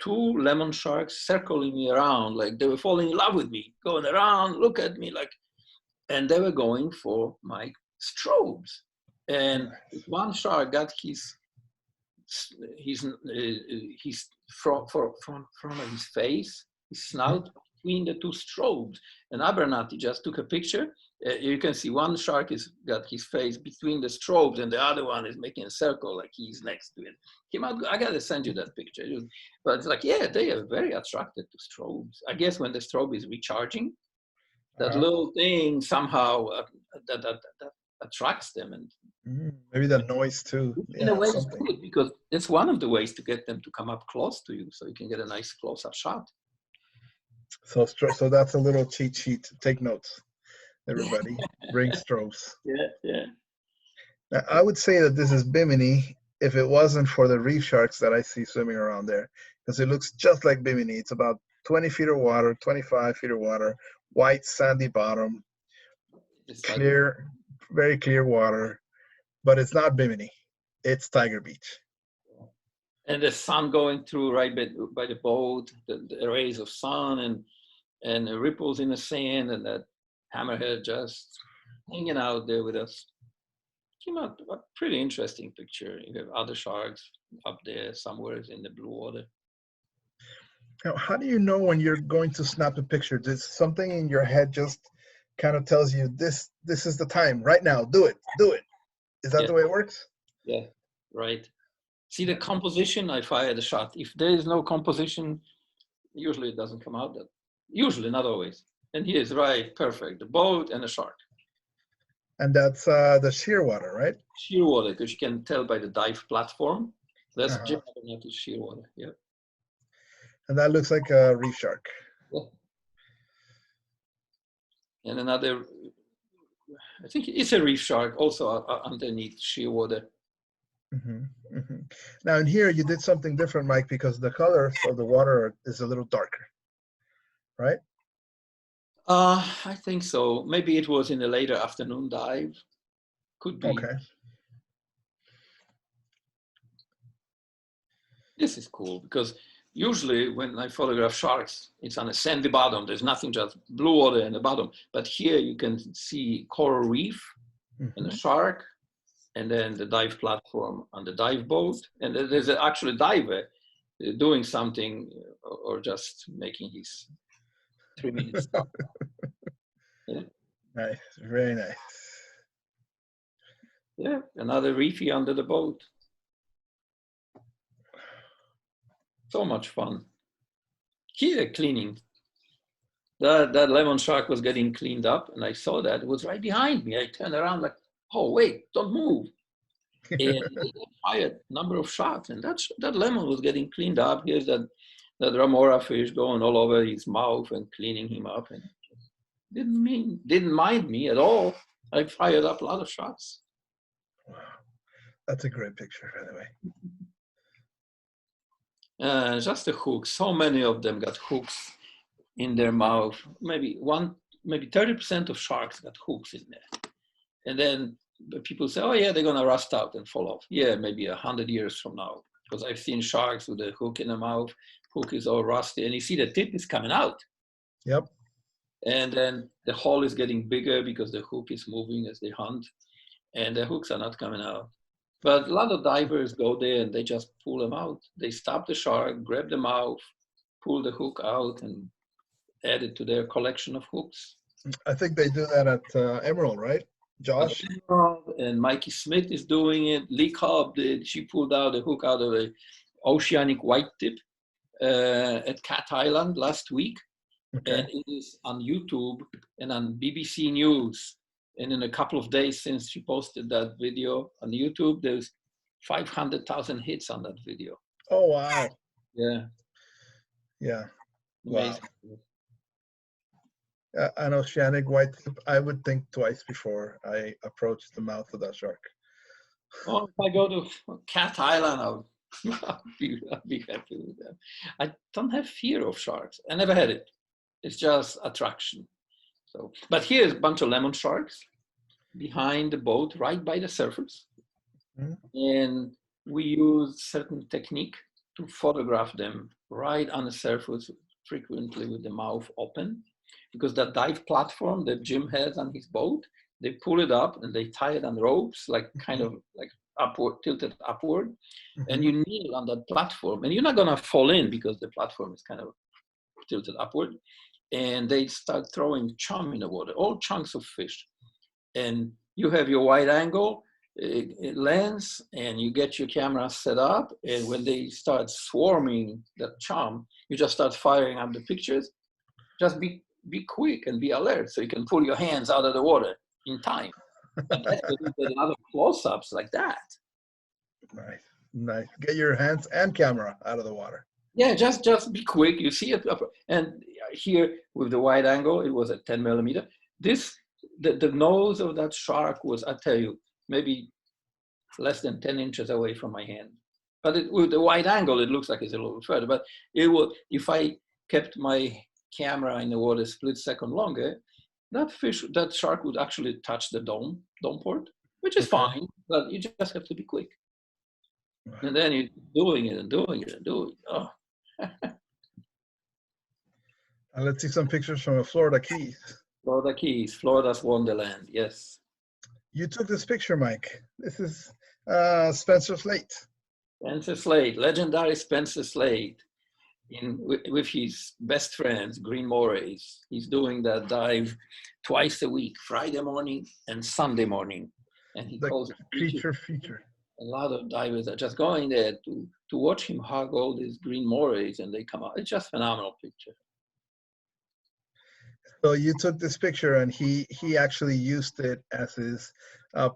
two lemon sharks circling me around, like they were falling in love with me, going around, look at me like, and they were going for my strobes. And one shark got his front of his face, his snout between the two strobes. And Abernathy just took a picture. You can see one shark is got his face between the strobes, and the other one is making a circle like he's next to it. I gotta send you that picture. But it's like, yeah, they are very attracted to strobes. I guess when the strobe is recharging, that little thing somehow that attracts them. And maybe the noise too. in a way, it's good because it's one of the ways to get them to come up close to you, so you can get a nice close-up shot. So that's a little cheat sheet. Take notes, everybody. Bring strobes. Yeah. Now, I would say that this is Bimini if it wasn't for the reef sharks that I see swimming around there, because it looks just like Bimini. It's about 20 feet of water, 25 feet of water, white sandy bottom, clear, very clear water, but it's not Bimini. It's Tiger Beach. And the sun going through right by the boat, the rays of sun and the ripples in the sand, and that hammerhead just hanging out there with us. Came out a pretty interesting picture. You have other sharks up there somewhere in the blue water. Now, how do you know when you're going to snap a picture? Does something in your head just kind of tells you this is the time right now? Do it. Is that the way it works? Yeah, right. See the composition, I fire the shot. If there is no composition, usually it doesn't come out that. Usually, not always. And here's right, perfect. The boat and the shark. And that's the sheer water, right? Sheer water, because you can tell by the dive platform. That's not sheer water, yeah. And that looks like a reef shark. Yeah. And another, I think it's a reef shark also underneath sheer water. Now in here you did something different, Mike, because the color of the water is a little darker, right? I think so. Maybe it was in the later afternoon dive. Could be. Okay. This is cool because usually when I photograph sharks, it's on a sandy bottom. There's nothing, just blue water in the bottom. But here you can see coral reef and a shark, and then the dive platform on the dive boat. And there's actually a diver doing something or just making his 3 minutes stop. Yeah. Nice, very nice. Yeah, another reefy under the boat. So much fun. Here, cleaning. That lemon shark was getting cleaned up, and I saw that. It was right behind me. I turned around like, oh, wait, don't move. And they fired a number of shots, and that lemon was getting cleaned up. Here's that Remora fish going all over his mouth and cleaning him up. And didn't mind me at all. I fired up a lot of shots. Wow, that's a great picture, by the way. Just the hooks. So many of them got hooks in their mouth. Maybe 30% of sharks got hooks in there. And then people say, oh yeah, they're gonna rust out and fall off. Yeah, maybe 100 years from now. Because I've seen sharks with a hook in the mouth. Hook is all rusty, and you see the tip is coming out. Yep. And then the hole is getting bigger because the hook is moving as they hunt, and the hooks are not coming out. But a lot of divers go there and they just pull them out. They stop the shark, grab the mouth, pull the hook out, and add it to their collection of hooks. I think they do that at Emerald, right? Josh? And Mikey Smith is doing it. Lee Cobb did. She pulled out the hook out of the oceanic white tip at Cat Island last week. Okay. And it is on YouTube and on BBC News. And in a couple of days since she posted that video on YouTube, there's 500,000 hits on that video. Oh, wow. Yeah. Yeah. Amazing. Wow. An oceanic white tip, I would think twice before I approach the mouth of that shark. Well, if I go to Cat Island, I'll be happy with that. I don't have fear of sharks. I never had it. It's just attraction. So, but here's a bunch of lemon sharks behind the boat, right by the surface. And we use certain technique to photograph them right on the surface, frequently with the mouth open, because that dive platform that Jim has on his boat, they pull it up and they tie it on ropes, like kind of like upward, tilted upward, and you kneel on that platform, and you're not gonna fall in because the platform is kind of tilted upward, and they start throwing chum in the water, all chunks of fish, and you have your wide angle lens, and you get your camera set up, and when they start swarming that chum, you just start firing up the pictures. Just be quick and be alert, so you can pull your hands out of the water in time. And that's when you get a lot of close-ups like that. Nice, nice. Get your hands and camera out of the water. Yeah, just be quick. You see it, and here with the wide angle, it was at 10 millimeter. The nose of that shark was, I tell you, maybe less than 10 inches away from my hand. But with the wide angle, it looks like it's a little further. But it would, if I kept my camera in the water a split second longer, that shark would actually touch the dome port, which is fine, but you just have to be quick. Right. And then you're doing it and doing it and doing it. Oh. Let's see some pictures from the Florida Keys. Florida Keys, Florida's Wonderland, yes. You took this picture, Mike. This is Spencer Slate. Spencer Slate, legendary Spencer Slate, with his best friends, green morays. He's doing that dive twice a week, Friday morning and Sunday morning. And he calls it feature. A lot of divers are just going there to watch him hug all these green morays, and they come out. It's just a phenomenal picture. So you took this picture, and he actually used it as his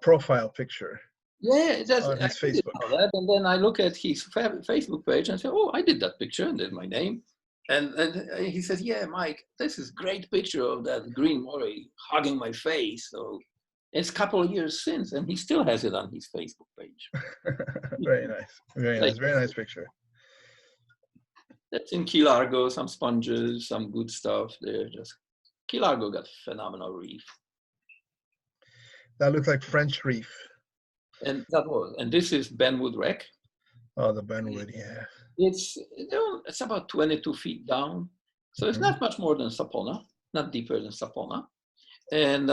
profile picture. Yeah, on his Facebook. That. And then I look at his Facebook page and say, "Oh, I did that picture," and then my name. And he says, "Yeah, Mike, this is a great picture of that green moray hugging my face." So it's a couple of years since, and he still has it on his Facebook page. Very nice, very nice, very nice picture. That's in Key Largo, some sponges, some good stuff there. Just Key Largo got phenomenal reef. That looks like French reef. And this is Benwood Wreck. Oh, the Benwood, yeah. It's about 22 feet down, so it's not much more than Sapona, not deeper than Sapona. And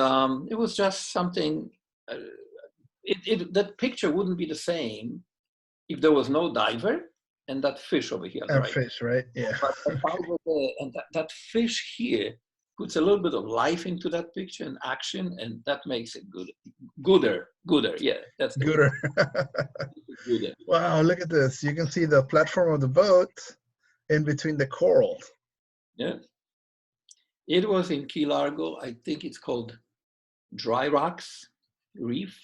it was just something. That picture wouldn't be the same if there was no diver and that fish over here. And right? Fish, right? Yeah. But the diver there, and that fish here puts a little bit of life into that picture and action, and that makes it gooder. Yeah, that's the gooder. Gooder. Wow, look at this! You can see the platform of the boat in between the coral. Yeah, it was in Key Largo. I think it's called Dry Rocks Reef.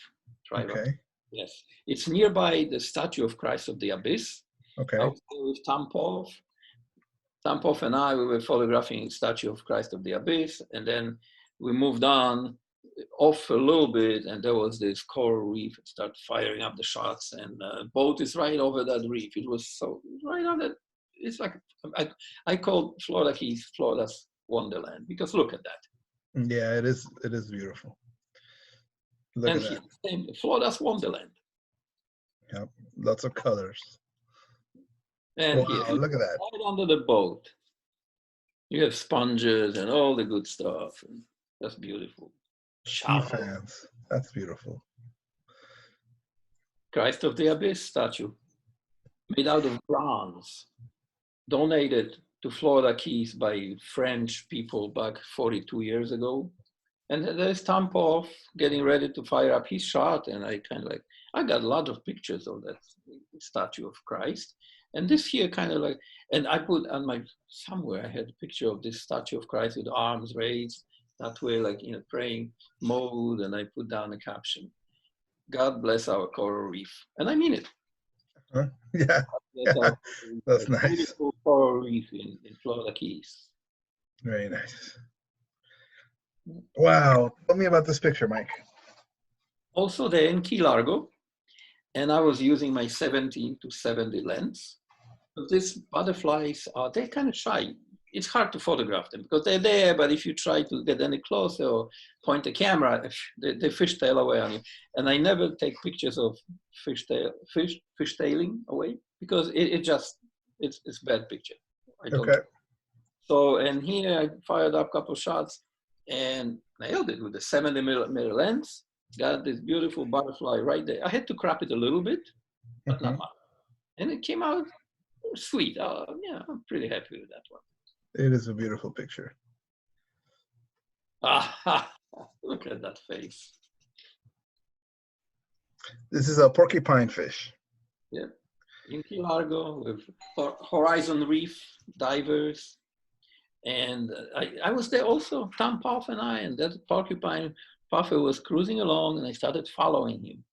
Dry Rocks. Yes, it's nearby the statue of Christ of the Abyss. Okay. I was there with Tom Poff and I, we were photographing the statue of Christ of the Abyss, and then we moved on off a little bit, and there was this coral reef. Start firing up the shots, and the boat is right over that reef. It was so right on it. It's like I call Florida Keys Florida's Wonderland, because look at that. Yeah, it is beautiful. Look at that. Florida's Wonderland. Yep, lots of colors. And wow, here, look at that. Right under the boat, you have sponges and all the good stuff. And that's beautiful. Fans. That's beautiful. Christ of the Abyss statue, made out of bronze, donated to Florida Keys by French people back 42 years ago. And there's Tom Poff getting ready to fire up his shot, and I got a lot of pictures of that statue of Christ. And this here kind of like, and I put on somewhere I had a picture of this statue of Christ with arms raised that way, like in a praying mode, and I put down a caption, "God bless our coral reef." And I mean it. Yeah, that's nice. Beautiful coral reef in Florida Keys. Very nice. Wow, tell me about this picture, Mike. Also there in Key Largo, and I was using my 17 to 70 lens. But these butterflies they're kind of shy. It's hard to photograph them because they're there, but if you try to get any closer or point the camera, they fishtail away on you. And I never take pictures of fishtailing away because it just It's bad picture. I don't. Okay. So, and here I fired up a couple shots and nailed it with the 70mm lens. Got this beautiful butterfly right there. I had to crop it a little bit, but not much. And it came out sweet. Yeah, I'm pretty happy with that one. It is a beautiful picture. Ah, look at that face. This is a porcupine fish. Yeah, in Key Largo with Horizon Reef divers. And I was there also, Tom Puff and I, and that porcupine puffer was cruising along and I started following him.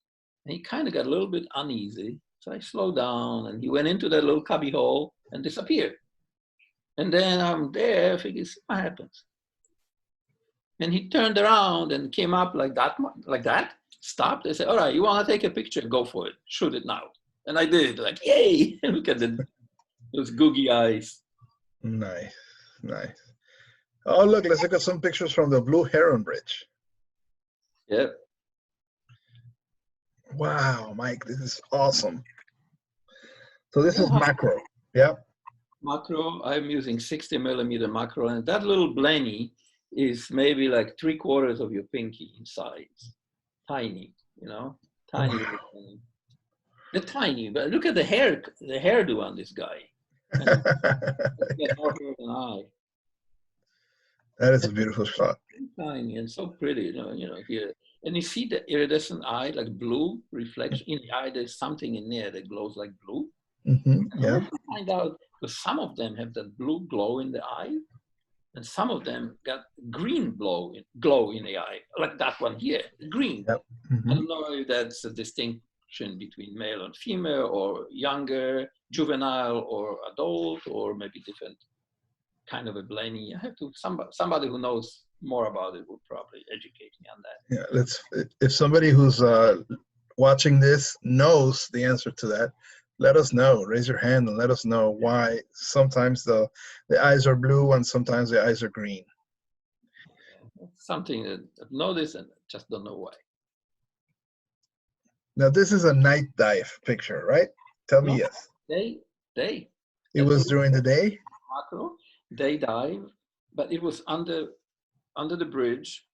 And he kind of got a little bit uneasy. So I slowed down and he went into that little cubby hole and disappeared. And then I'm there, figuring, see what happens. And he turned around and came up like that, stopped. I said, all right, you want to take a picture? Go for it. Shoot it now. And I did, like, yay. Look at those googie eyes. Nice, nice. Oh, look, let's look at some pictures from the Blue Heron Bridge. Yep. Wow, Mike, this is awesome. So this is macro, yeah? Macro, I'm using 60mm macro, and that little blenny is maybe like 3/4 of your pinky in size. Tiny, you know, tiny. Wow. They're tiny, but look at the hairdo on this guy. And he has more hair than I. That is a beautiful shot. Tiny and so pretty, you know here. And you see the iridescent eye, like blue reflection in the eye. There's something in there that glows like blue. Yeah. I want to find out because some of them have that blue glow in the eye, and some of them got green glow in the eye, like that one here, green. Yep. I don't know if that's a distinction between male and female, or younger, juvenile, or adult, or maybe different kind of a blenny. I have to somebody who knows more about it will probably educate me on that. Yeah, if somebody who's watching this knows the answer to that, let us know. Raise your hand and let us know why sometimes the eyes are blue and sometimes the eyes are green. Something that I've noticed and just don't know why. Now this is a night dive picture, right? Tell me yes. Day. It was during the day? Macro, day dive, but it was under the bridge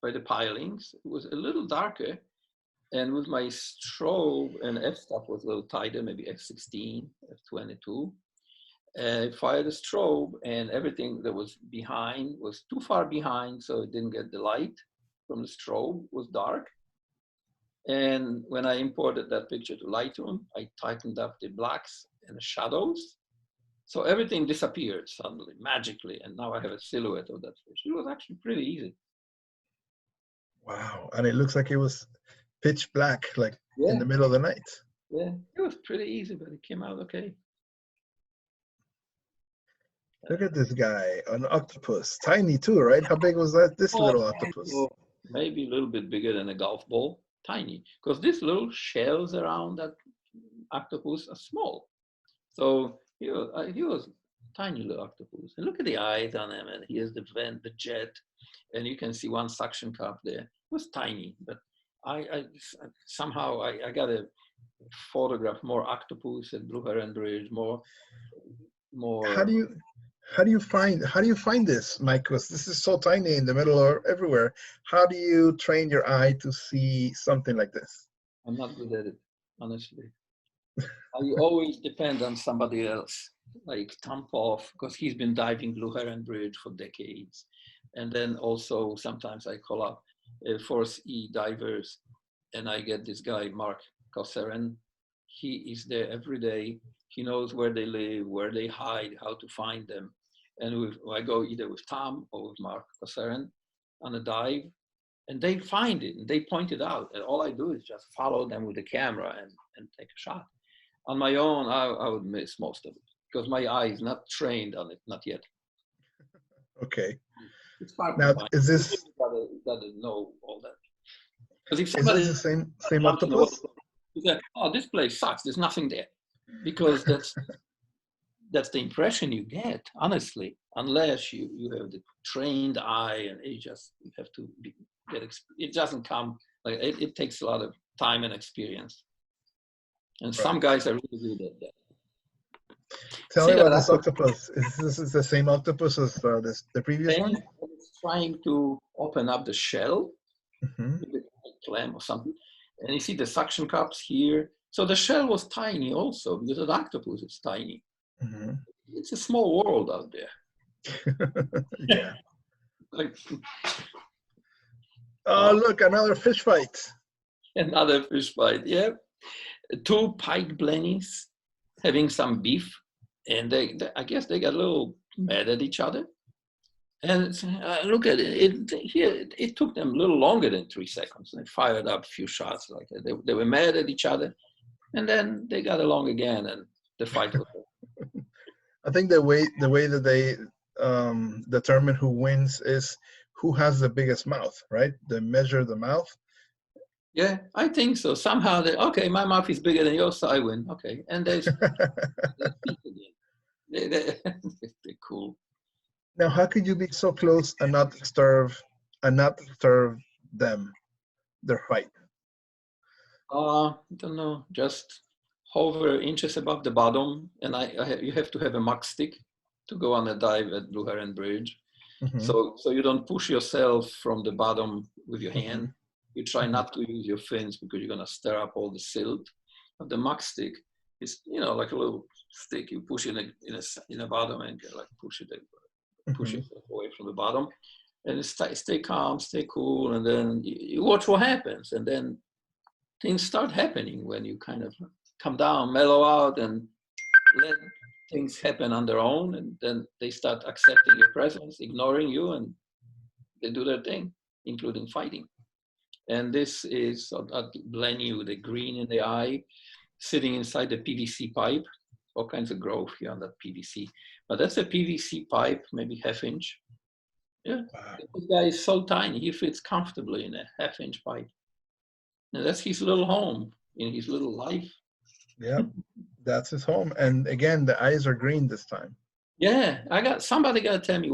by the pilings. It was a little darker. And with my strobe and f-stop was a little tighter, maybe f16, f22. I fired a strobe and everything that was behind was too far behind, so it didn't get the light from the strobe, it was dark. And when I imported that picture to Lightroom, I tightened up the blacks and the shadows. So everything disappeared suddenly, magically, and now I have a silhouette of that fish. It was actually pretty easy. Wow, and it looks like it was pitch black, like in the middle of the night. Yeah, it was pretty easy, but it came out okay. Look at this guy, an octopus, tiny too, right? How big was that? This little octopus? Maybe a little bit bigger than a golf ball, tiny, because these little shells around that octopus are small. So he was a tiny little octopus. And look at the eyes on him, and here's the vent, the jet, and you can see one suction cup there. It was tiny, but I somehow got to photograph more octopus at Blue Heron Bridge, more. How do you find this, Mike? Because this is so tiny in the middle or everywhere. How do you train your eye to see something like this? I'm not good at it, honestly. I always depend on somebody else, like Tom Poff, because he's been diving Blue Heron Bridge for decades. And then also sometimes I call up Force E divers, and I get this guy, Mark Kaluza. He is there every day. He knows where they live, where they hide, how to find them. And I go either with Tom or with Mark Kaluza on a dive, and they find it and they point it out. And all I do is just follow them with the camera and take a shot. On my own, I would miss most of it because my eye is not trained on it, not yet. Okay. It's part now, is this? You gotta know all that. Because if Is somebody this the same octopus? You say, "Oh, this place sucks. There's nothing there," because that's the impression you get. Honestly, unless you have the trained eye, and you have to get. It doesn't come like it takes a lot of time and experience. And some guys are really good at that. Tell See me that about this octopus octopus. Is this the same octopus as the previous thing? one? It's trying to open up the shell Hmm. with a clam or something. And you see the suction cups here. So the shell was tiny also because the octopus is tiny. Hmm. It's a small world out there. Yeah. Like Oh, look, another fish fight. another fish bite. Yeah. Two pike blennies having some beef. And I guess they got a little mad at each other. And look at it. Here, it took them a little longer than 3 seconds. They fired up a few shots like that. They were mad at each other. And then they got along again and the fight was over. I think the way that they determine who wins is who has the biggest mouth, right? They measure the mouth. Yeah, I think so. Somehow okay, my mouth is bigger than yours, so I win. Okay. And they speak again. They're cool. Now, how could you be so close and not disturb them, their fight? I don't know, just hover inches above the bottom, and you have to have a muck stick to go on a dive at Blue Heron Bridge. Hmm. So you don't push yourself from the bottom with your Hmm. hand. You try Hmm. not to use your fins because you're gonna stir up all the silt. But the muck stick is, like a little stick. You push it in a bottom and like push Hmm. yourself away from the bottom, and stay calm, stay cool, and then you watch what happens, and then things start happening when you kind of come down, mellow out, and let things happen on their own, and then they start accepting your presence, ignoring you, and they do their thing, including fighting. And this is that Blenny with the green in the eye, sitting inside the PVC pipe. All kinds of growth here on that PVC. But that's a PVC pipe, maybe half-inch. Yeah, Wow. this guy is so tiny, he fits comfortably in a half-inch pipe. And that's his little home in his little life. Yep, that's his home. And again, the eyes are green this time. Yeah, somebody got to tell me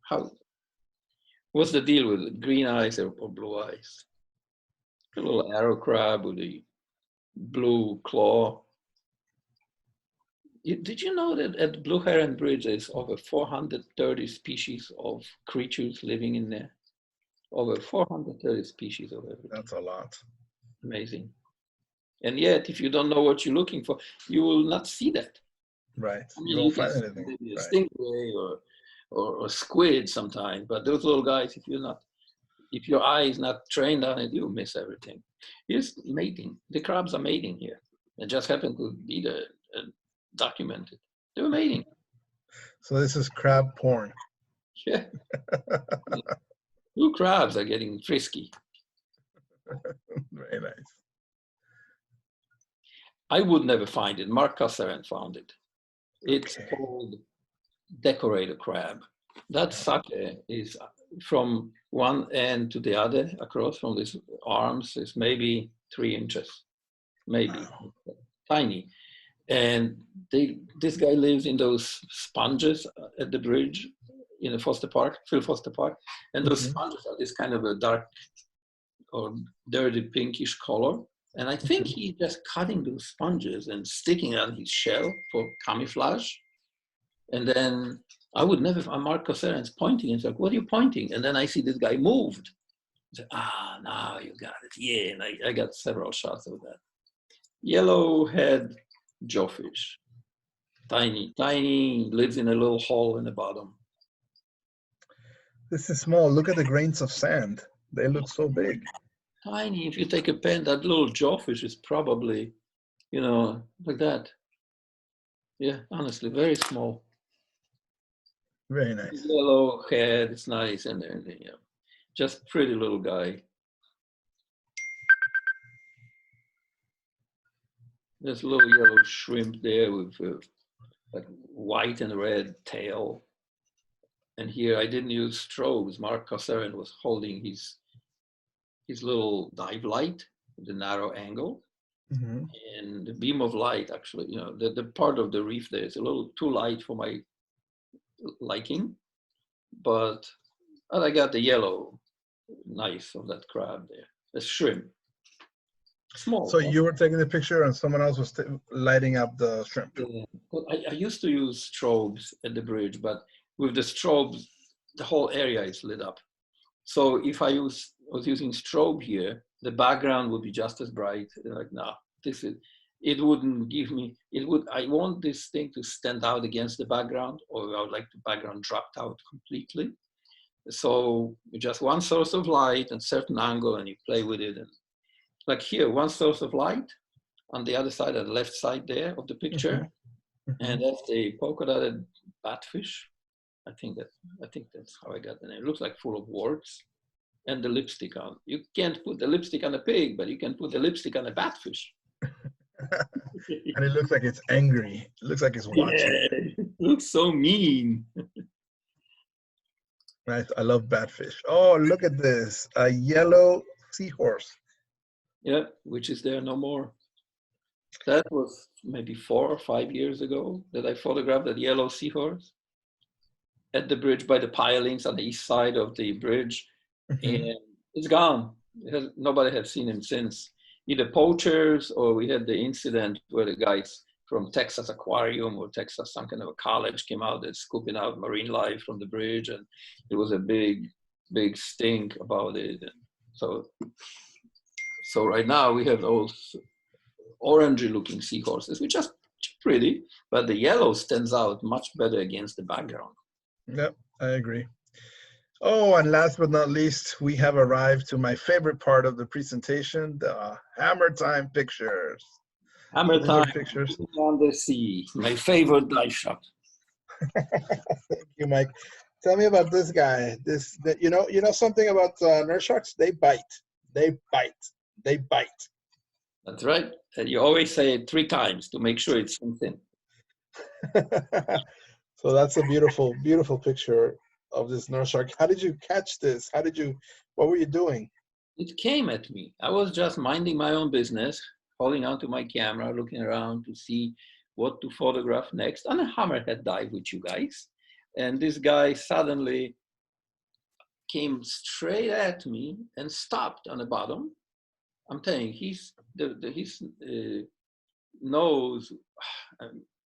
how, what's the deal with it? Green eyes or blue eyes? A little arrow crab with a blue claw. Did you know that at Blue Heron Bridge there's over 430 species of creatures living in there? Over 430 species of everything. That's a lot. Amazing. And yet, if you don't know what you're looking for, you will not see that. Right. I You mean, you won't can find see anything. maybe a Right. stingray or squid sometimes, but those little guys, if your eye is not trained on it, you miss everything. Here's mating. The crabs are mating here. It just happened to be documented. They were mating. So this is crab porn. Yeah. Two crabs are getting frisky. Very nice. I would never find it. Mark Kassaran found it. It's Okay. called decorator crab. That sucker is from one end to the other across from these arms is maybe 3 inches, maybe Wow. tiny. And this guy lives in those sponges at the bridge in the Foster Park, Phil Foster Park. And those Hmm. sponges are this kind of a dark or dirty pinkish color. And I think Hmm. he's just cutting those sponges and sticking on his shell for camouflage. And then I would never, Mark Coseran's pointing, and it's like, what are you pointing? And then I see this guy moved. I said, now you got it. Yeah, and I got several shots of that. Yellowhead jawfish. Tiny, tiny, lives in a little hole in the bottom. This is small. Look at the grains of sand. They look so big. Tiny. If you take a pen, that little jawfish is probably, like that. Yeah, honestly, very small. Very nice. Yellow head, it's nice, and yeah, just pretty little guy. There's a little yellow shrimp there with like white and red tail. And here I didn't use strobes. Mark Kassaran was holding his little dive light with a narrow angle. Hmm. And the beam of light, actually, the part of the reef there is a little too light for my liking. But I got the yellow nice of that crab there. A shrimp. Small. So you were taking the picture and someone else was lighting up the shrimp. Yeah. Well, I used to use strobes at the bridge, but with the strobes, the whole area is lit up. So if I was using strobe here, the background would be just as bright. Like, no, it wouldn't give me, I want this thing to stand out against the background, or I would like the background dropped out completely. So just one source of light and certain angle, and you play with it. And like here, one source of light on the other side, on the left side there of the picture, and that's the polka dotted batfish. I think that's how I got the name. It looks like full of warts, and the lipstick on. You can't put the lipstick on a pig, but you can put the lipstick on a batfish. And it looks like it's angry. It looks like it's watching. Yeah, it looks so mean. Right. I love batfish. Oh, look at this. A yellow seahorse. Yeah, which is there no more. That was maybe 4 or 5 years ago that I photographed that yellow seahorse at the bridge by the pilings on the east side of the bridge. And it's gone. Nobody has seen him since. Either poachers, or we had the incident where the guys from Texas Aquarium or Texas, some kind of a college, came out and scooping out marine life from the bridge, and it was a big stink about it. And so right now we have those orangey looking seahorses, which are pretty, but the yellow stands out much better against the background. Yep, I agree. Oh, and last but not least, we have arrived to my favorite part of the presentation, the hammer time pictures. Hammer time, pictures on the sea, my favorite dive shot. Thank you, Mike. Tell me about this guy. You know something about nurse sharks? They bite. They bite. They bite. That's right. And you always say it 3 times to make sure it's something. So that's a beautiful, beautiful picture of this nurse shark. How did you catch this? What were you doing? It came at me. I was just minding my own business, holding onto my camera, looking around to see what to photograph next on a hammerhead dive with you guys. And this guy suddenly came straight at me and stopped on the bottom. I'm telling you, his nose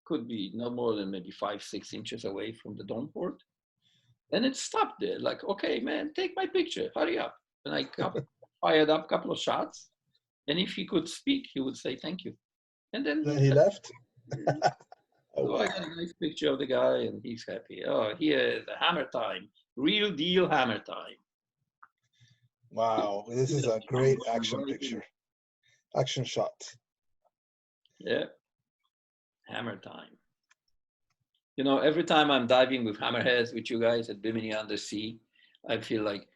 could be no more than maybe 5-6 inches away from the dome port. And it stopped there, like, okay, man, take my picture, hurry up. And I fired up a couple of shots. And if he could speak, he would say thank you. And then he left. So I got a nice picture of the guy, and he's happy. Oh, here, the hammer time, real deal hammer time. Wow, this is a great action picture, action shot. Yeah, hammer time. You know, every time I'm diving with hammerheads with you guys at Bimini Undersea, I feel like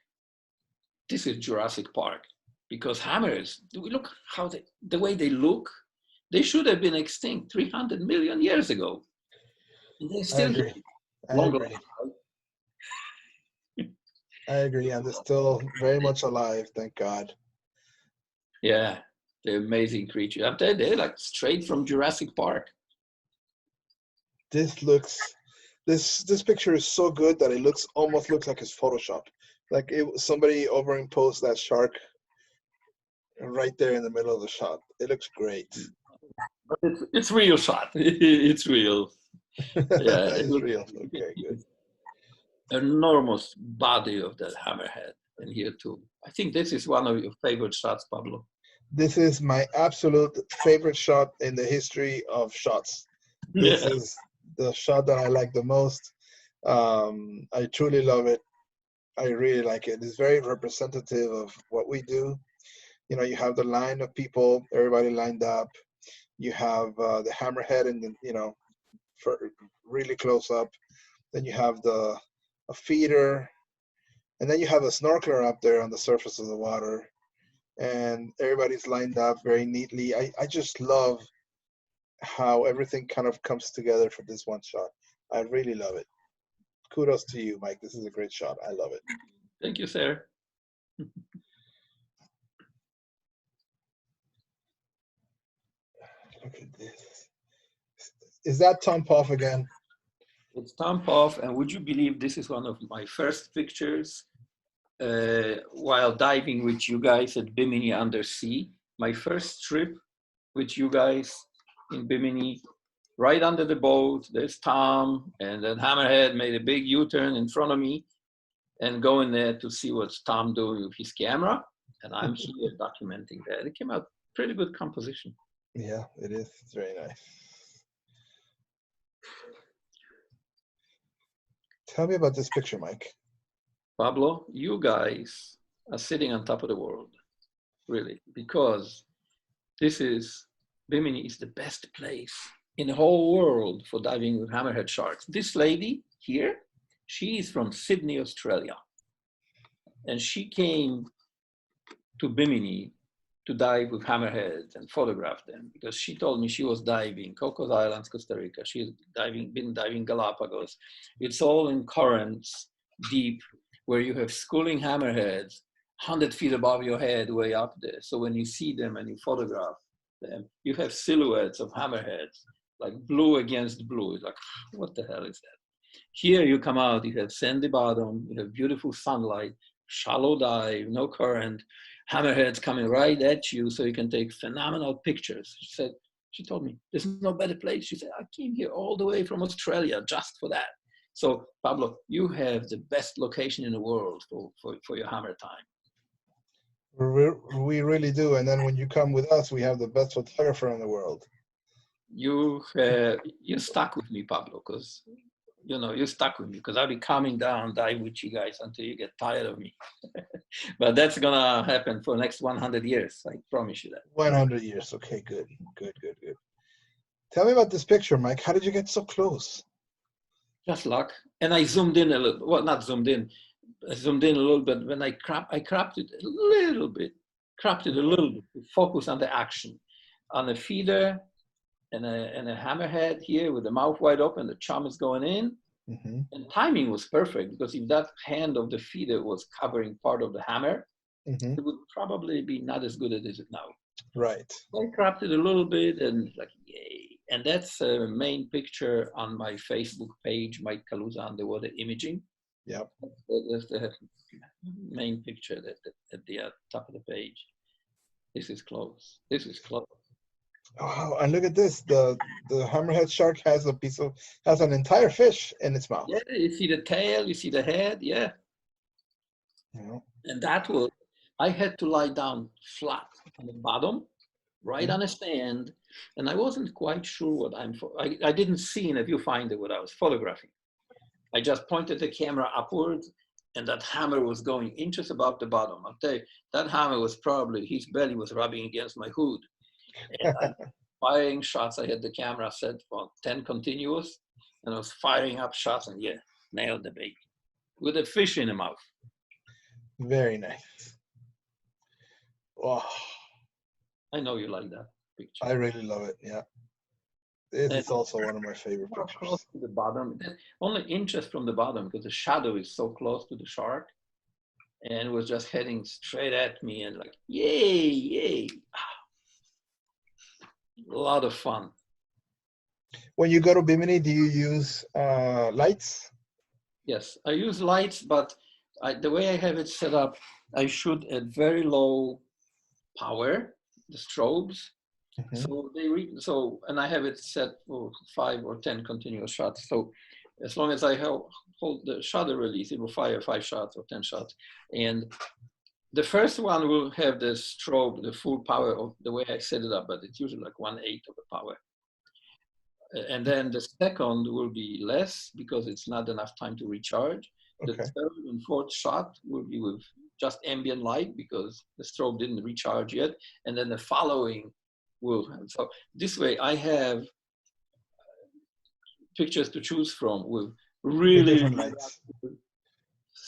this is Jurassic Park, because hammers, look how the way they look, they should have been extinct 300 million years ago. And they're still here. I agree. I agree, and they're still very much alive, thank God. Yeah, they're amazing creatures. I'm telling you, they're like straight from Jurassic Park. This picture is so good that it almost looks like it's Photoshop. Like somebody overimposed that shark right there in the middle of the shot. It looks great. But it's real shot. It's real. Yeah, it's real. Okay, good. Enormous body of that hammerhead in here too. I think this is one of your favorite shots, Pablo. This is my absolute favorite shot in the history of shots. This is the shot that I like the most. I truly love it. I really like it. It's very representative of what we do. You know, you have the line of people, everybody lined up. You have the hammerhead and really close up. Then you have a feeder, and then you have a snorkeler up there on the surface of the water, and everybody's lined up very neatly. I just love how everything kind of comes together for this one shot. I really love it. Kudos to you, Mike. This is a great shot. I love it. Thank you, sir. Look at this. Is that Tom Poff again? It's Tom Poff, and would you believe this is one of my first pictures while diving with you guys at Bimini Undersea. my first trip with you guys in Bimini, right under the boat, there's Tom, and then Hammerhead made a big U-turn in front of me, and go in there to see what's Tom doing with his camera, and I'm here documenting that. It came out pretty good composition. Yeah, it is. It's very nice. Tell me about this picture, Mike. Pablo, you guys are sitting on top of the world, really, because Bimini is the best place in the whole world for diving with hammerhead sharks. This lady here, she is from Sydney, Australia. And she came to Bimini to dive with hammerheads and photograph them, because she told me she was diving Cocos Islands, Costa Rica. She's been diving Galapagos. It's all in currents deep where you have schooling hammerheads 100 feet above your head, way up there. So when you see them and you photograph them, you have silhouettes of hammerheads, like blue against blue. It's like, what the hell is that? Here you come out, you have sandy bottom, you have beautiful sunlight, shallow dive, no current, hammerheads coming right at you, so you can take phenomenal pictures. She told me, there's no better place. She said, I came here all the way from Australia just for that. So Pablo, you have the best location in the world for your hammer time. We really do. And then when you come with us, we have the best photographer in the world. You stuck with me, Pablo, because you stuck with me, because I'll be coming down, dive with you guys until you get tired of me. But that's gonna happen for the next 100 years. I promise you that. 100 years. Okay, good. Tell me about this picture, Mike. How did you get so close? Just luck. And I zoomed in a little. Well, not zoomed in. I zoomed in a little bit. When I cropped it a little bit. To focus on the action, on a feeder and a hammerhead here with the mouth wide open. The chum is going in. Mm-hmm. And timing was perfect, because if that hand of the feeder was covering part of the hammer, mm-hmm. it would probably be not as good as it is now. Right. I cropped it a little bit, and like, yay. And that's a main picture on my Facebook page, Mike Kaluza Underwater Imaging. Yep. That's the main picture at the top of the page. This is close. Oh, and look at this. The hammerhead shark has an entire fish in its mouth. Yeah, you see the tail, you see the head, yeah. And I had to lie down flat on the bottom, right on a stand, and I wasn't quite sure what I didn't see in a viewfinder what I was photographing. I just pointed the camera upwards, and that hammer was going inches above the bottom. I'll tell you, that hammer was his belly was rubbing against my hood. And I'm firing shots. I had the camera set for 10 continuous, and I was firing up shots, and yeah, nailed the baby with a fish in the mouth. Very nice. Wow. I know you like that picture. I really love it. Yeah. It's also one of my favorite pictures. Close to the bottom, only inches from the bottom, because the shadow is so close to the shark, and it was just heading straight at me, and like, yay. A lot of fun. When you go to Bimini, do you use lights? Yes, I use lights, but the way I have it set up, I shoot at very low power, the strobes. Mm-hmm. So and I have it set for 5 or 10 continuous shots. So as long as I hold the shutter release, it will fire 5 shots or 10 shots. And the first one will have the strobe, the full power of the way I set it up, but it's usually like 1/8 of the power. And then the second will be less, because it's not enough time to recharge. Okay. The third and fourth shot will be with just ambient light, because the strobe didn't recharge yet. And then the following will. So this way I have pictures to choose from with really different lights.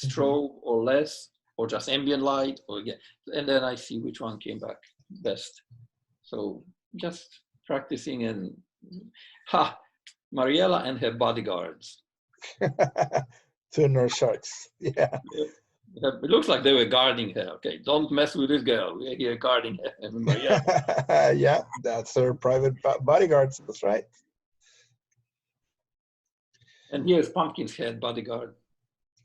Strobe or less, or just ambient light, and then I see which one came back best. So just practicing, and Mariela and her bodyguards. 2 nurse sharks. Yeah. It looks like they were guarding her. Okay, don't mess with this girl. We're here guarding her. Yeah, that's her private bodyguards. That's right. And here's Pumpkin's head bodyguard.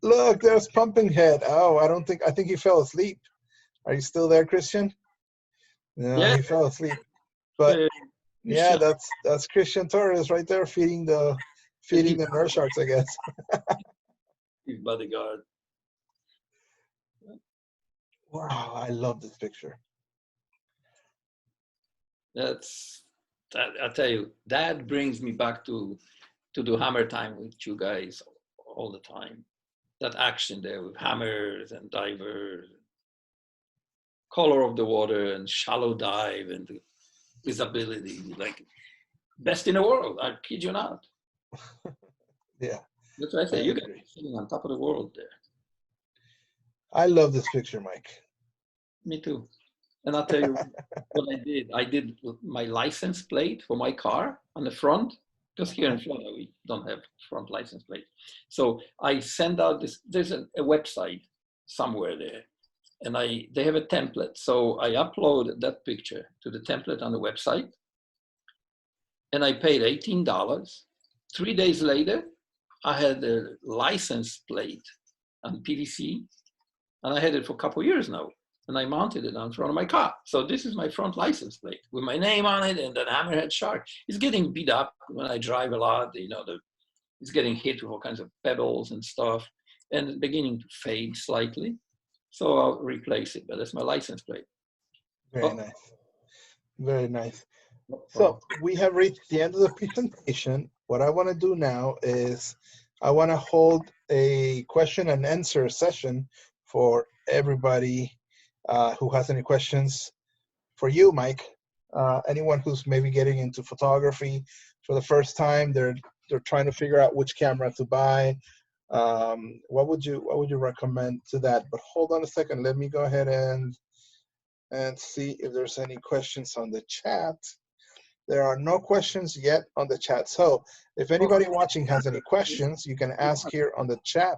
Look, there's Pumpkinhead. Oh, I think he fell asleep. Are you still there, Christian? No, Yeah. he fell asleep. But yeah, Christian, that's Christian Torres right there feeding the and he nurse sharks, I guess. his bodyguard. Wow, I love this picture. That's that, I tell you, that brings me back to do hammer time with you guys all the time. That action there with hammers and divers, color of the water and shallow dive and the visibility, like best in the world. I kid you not. Yeah, That's what I I say. You guys agree. are sitting on top of the world there. I love this picture, Mike. Me too. And I'll tell you what I did. I did my license plate for my car on the front, because here in Florida, we don't have front license plate. So I send out this, there's a website somewhere there, and they have a template. So I uploaded that picture to the template on the website, and I paid $18. 3 days later, I had a license plate on PVC, and I had it for a couple of years now. And I mounted it on front of my car. So this is my front license plate with my name on it and that hammerhead shark. It's getting beat up when I drive a lot. It's getting hit with all kinds of pebbles and stuff, and it's beginning to fade slightly. So I'll replace it, but that's my license plate. Very nice. Very nice. Oh, So we have reached the end of the presentation. What I want to do now is I want to hold a question and answer session for everybody who has any questions for you, Mike. Anyone who's maybe getting into photography for the first time, they're trying to figure out which camera to buy. What would you recommend to that? But hold on a second. Let me go ahead and see if there's any questions on the chat. There are no questions yet on the chat. So if anybody watching has any questions, you can ask here on the chat.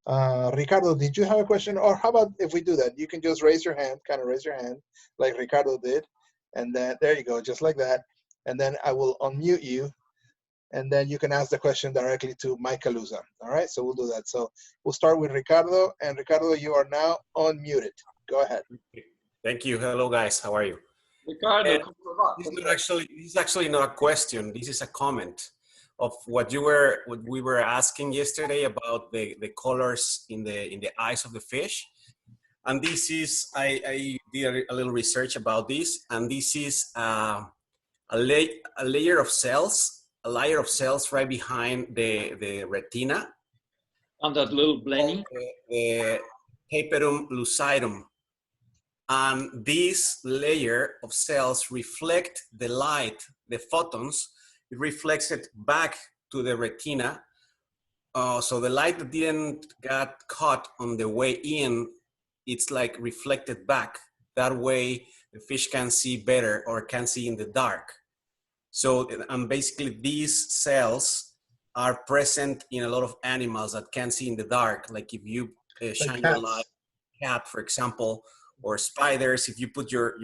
Ricardo, did you have a question? Or how about if we do that? You can just raise your hand, kind of raise your hand like Ricardo did. And then there you go, just like that. And then I will unmute you. And then you can ask the question directly to Mike Kaluza. All right, so we'll do that. So we'll start with Ricardo. And Ricardo, you are now unmuted. Go ahead. Thank you. Hello, guys. How are you? Ricardo, This is actually not a question. This is a comment of what we were asking yesterday about the colors in the eyes of the fish. And this is I did a little research about this, and this is a layer of cells, right behind the retina. on that little blenny. The tapetum lucidum. And this layer of cells reflect the light, the photons, it reflects it back to the retina. So the light that didn't get caught on the way in, it's like reflected back. That way the fish can see better or can see in the dark. So, and basically these cells are present in a lot of animals that can see in the dark. Like if you shine your light, cat, for example, or spiders, if you put your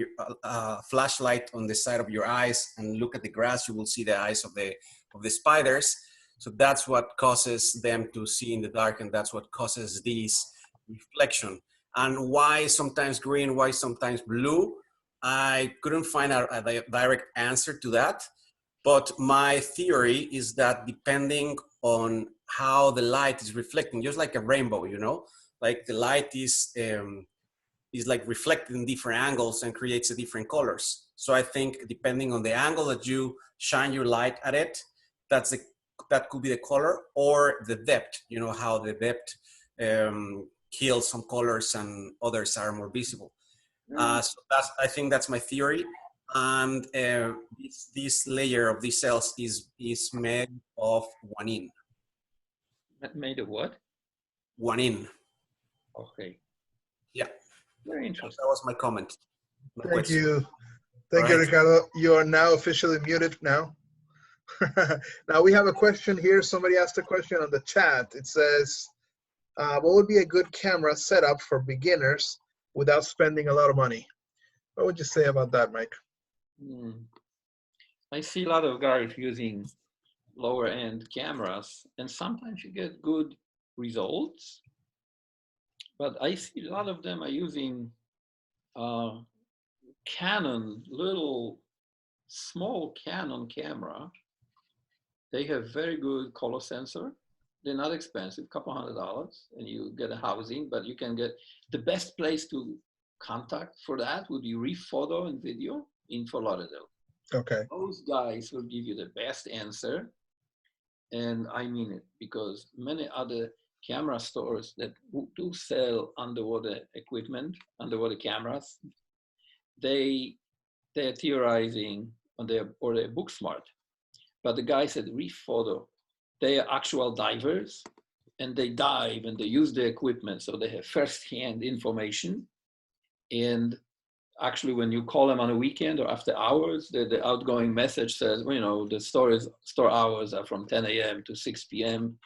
flashlight on the side of your eyes and look at the grass, you will see the eyes of the spiders. So that's what causes them to see in the dark, and that's what causes this reflection. And why sometimes green, why sometimes blue? I couldn't find a direct answer to that, but my theory is that depending on how the light is reflecting, just like a rainbow, you know, like the light is like reflected in different angles and creates a different colors. So I think depending on the angle that you shine your light at it, that could be the color, or the depth, you know, how the depth kills some colors and others are more visible. So I think that's my theory. And this layer of these cells is made of guanine. Made of what? Guanine. Okay. Yeah. Very interesting. That was my comment. Thank you. Thank you, Ricardo. You are now officially muted now. Now we have a question here. Somebody asked a question on the chat. It says, what would be a good camera setup for beginners without spending a lot of money? What would you say about that, Mike? I see a lot of guys using lower end cameras, and sometimes you get good results, but I see a lot of them are using Canon, little small Canon camera. They have very good color sensor. They're not expensive, couple $100, and you get a housing, but you can get the best place to contact for that would be Reef Photo and Video in Fort Lauderdale. Okay. Those guys will give you the best answer. And I mean it, because many other camera stores that do sell underwater equipment, underwater cameras, they're theorizing on their, or they're book smart. But the guys at Reef Photo, they are actual divers, and they dive and they use the equipment, so they have first-hand information. And actually, when you call them on a weekend or after hours, the outgoing message says, well, you know, the store hours are from 10 a.m. to 6 p.m.,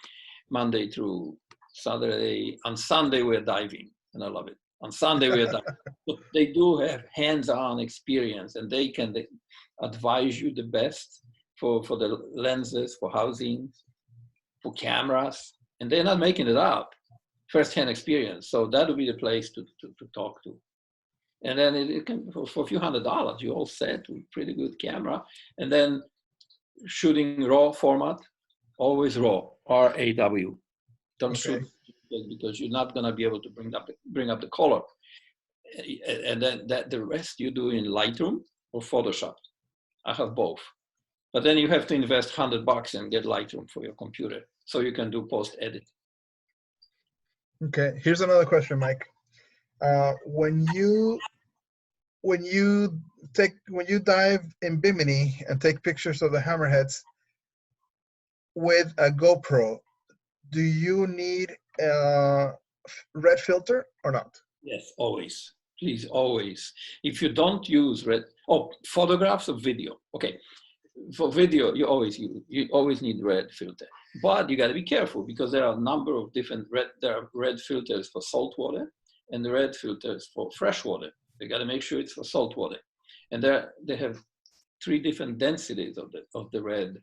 Monday through Saturday. On Sunday, we're diving, and I love it. On Sunday, we're diving. But they do have hands-on experience, and they can advise you the best for the lenses, for housings, for cameras, and they're not making it up. First-hand experience. So that would be the place to talk to. And then it can, for a few $100, you all set with pretty good camera. And then shooting raw format, always raw, RAW. Don't shoot, because you're not gonna be able to bring up the color. And then the rest you do in Lightroom or Photoshop. I have both. But then you have to invest $100 and get Lightroom for your computer, so you can do post-edit. Okay, here's another question, Mike. When you dive in Bimini and take pictures of the hammerheads with a GoPro, do you need a red filter or not? Yes, always. Please, always. If you don't use red, photographs or video. Okay, for video, you always need red filter. But you got to be careful, because there are a number of different there are red filters for salt water and the red filters for fresh water. You got to make sure it's for salt water. And they have 3 different densities of the red.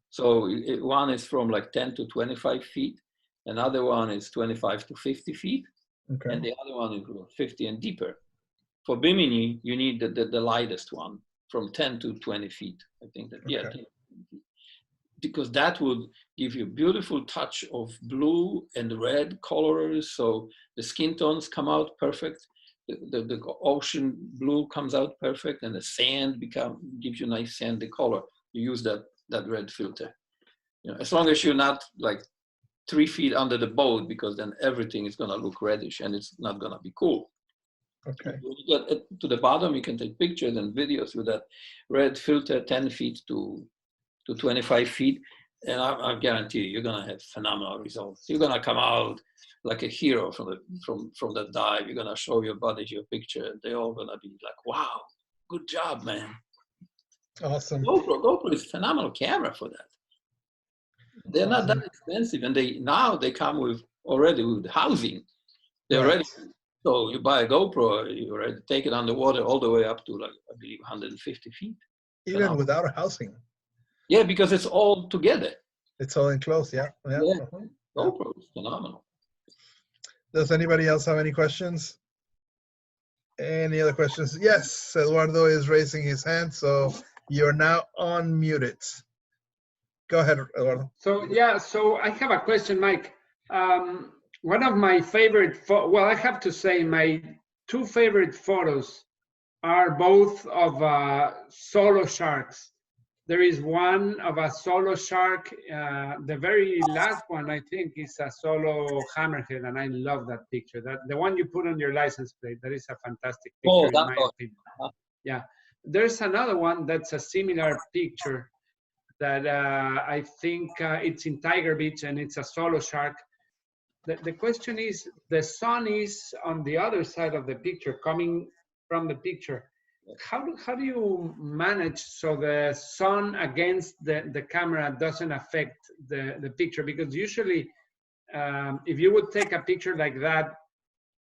So one is from like 10 to 25 feet. Another one is 25 to 50 feet. Okay. And the other one is 50 and deeper. For Bimini, you need the lightest one, from 10 to 20 feet. I think that, yeah, 10 feet. Because that would give you a beautiful touch of blue and red colors. So the skin tones come out perfect. The ocean blue comes out perfect, and the sand gives you nice sandy color. You use that red filter. You know, as long as you're not like 3 feet under the boat, because then everything is gonna look reddish and it's not gonna be cool. Okay. When you get to the bottom, you can take pictures and videos with that red filter, 10 feet to 25 feet. And I guarantee you're gonna have phenomenal results. You're gonna come out like a hero from the dive. You're gonna show your buddies your picture. They're all gonna be like, wow, good job, man. Awesome. GoPro is a phenomenal camera for that. They're not that expensive, and now they come already with housing. They're ready. So you buy a GoPro, you already take it underwater all the way up to, like, I believe 150 feet. Even without a housing. Yeah, because it's all together. It's all enclosed, yeah. GoPro is phenomenal. Does anybody else have any questions? Any other questions? Yes, Eduardo is raising his hand, so you're now unmuted. Go ahead, Eduardo. So I have a question, Mike. One of my favorite, I have to say my 2 favorite photos are both of solo sharks. There is one of a solo shark. The very last one, I think, is a solo hammerhead, and I love that picture. The one you put on your license plate, that is a fantastic picture, in my opinion. Yeah. There's another one that's a similar picture that I think it's in Tiger Beach, and it's a solo shark. The question is, the sun is on the other side of the picture, coming from the picture. How do you manage so the sun against the camera doesn't affect the picture? Because usually, if you would take a picture like that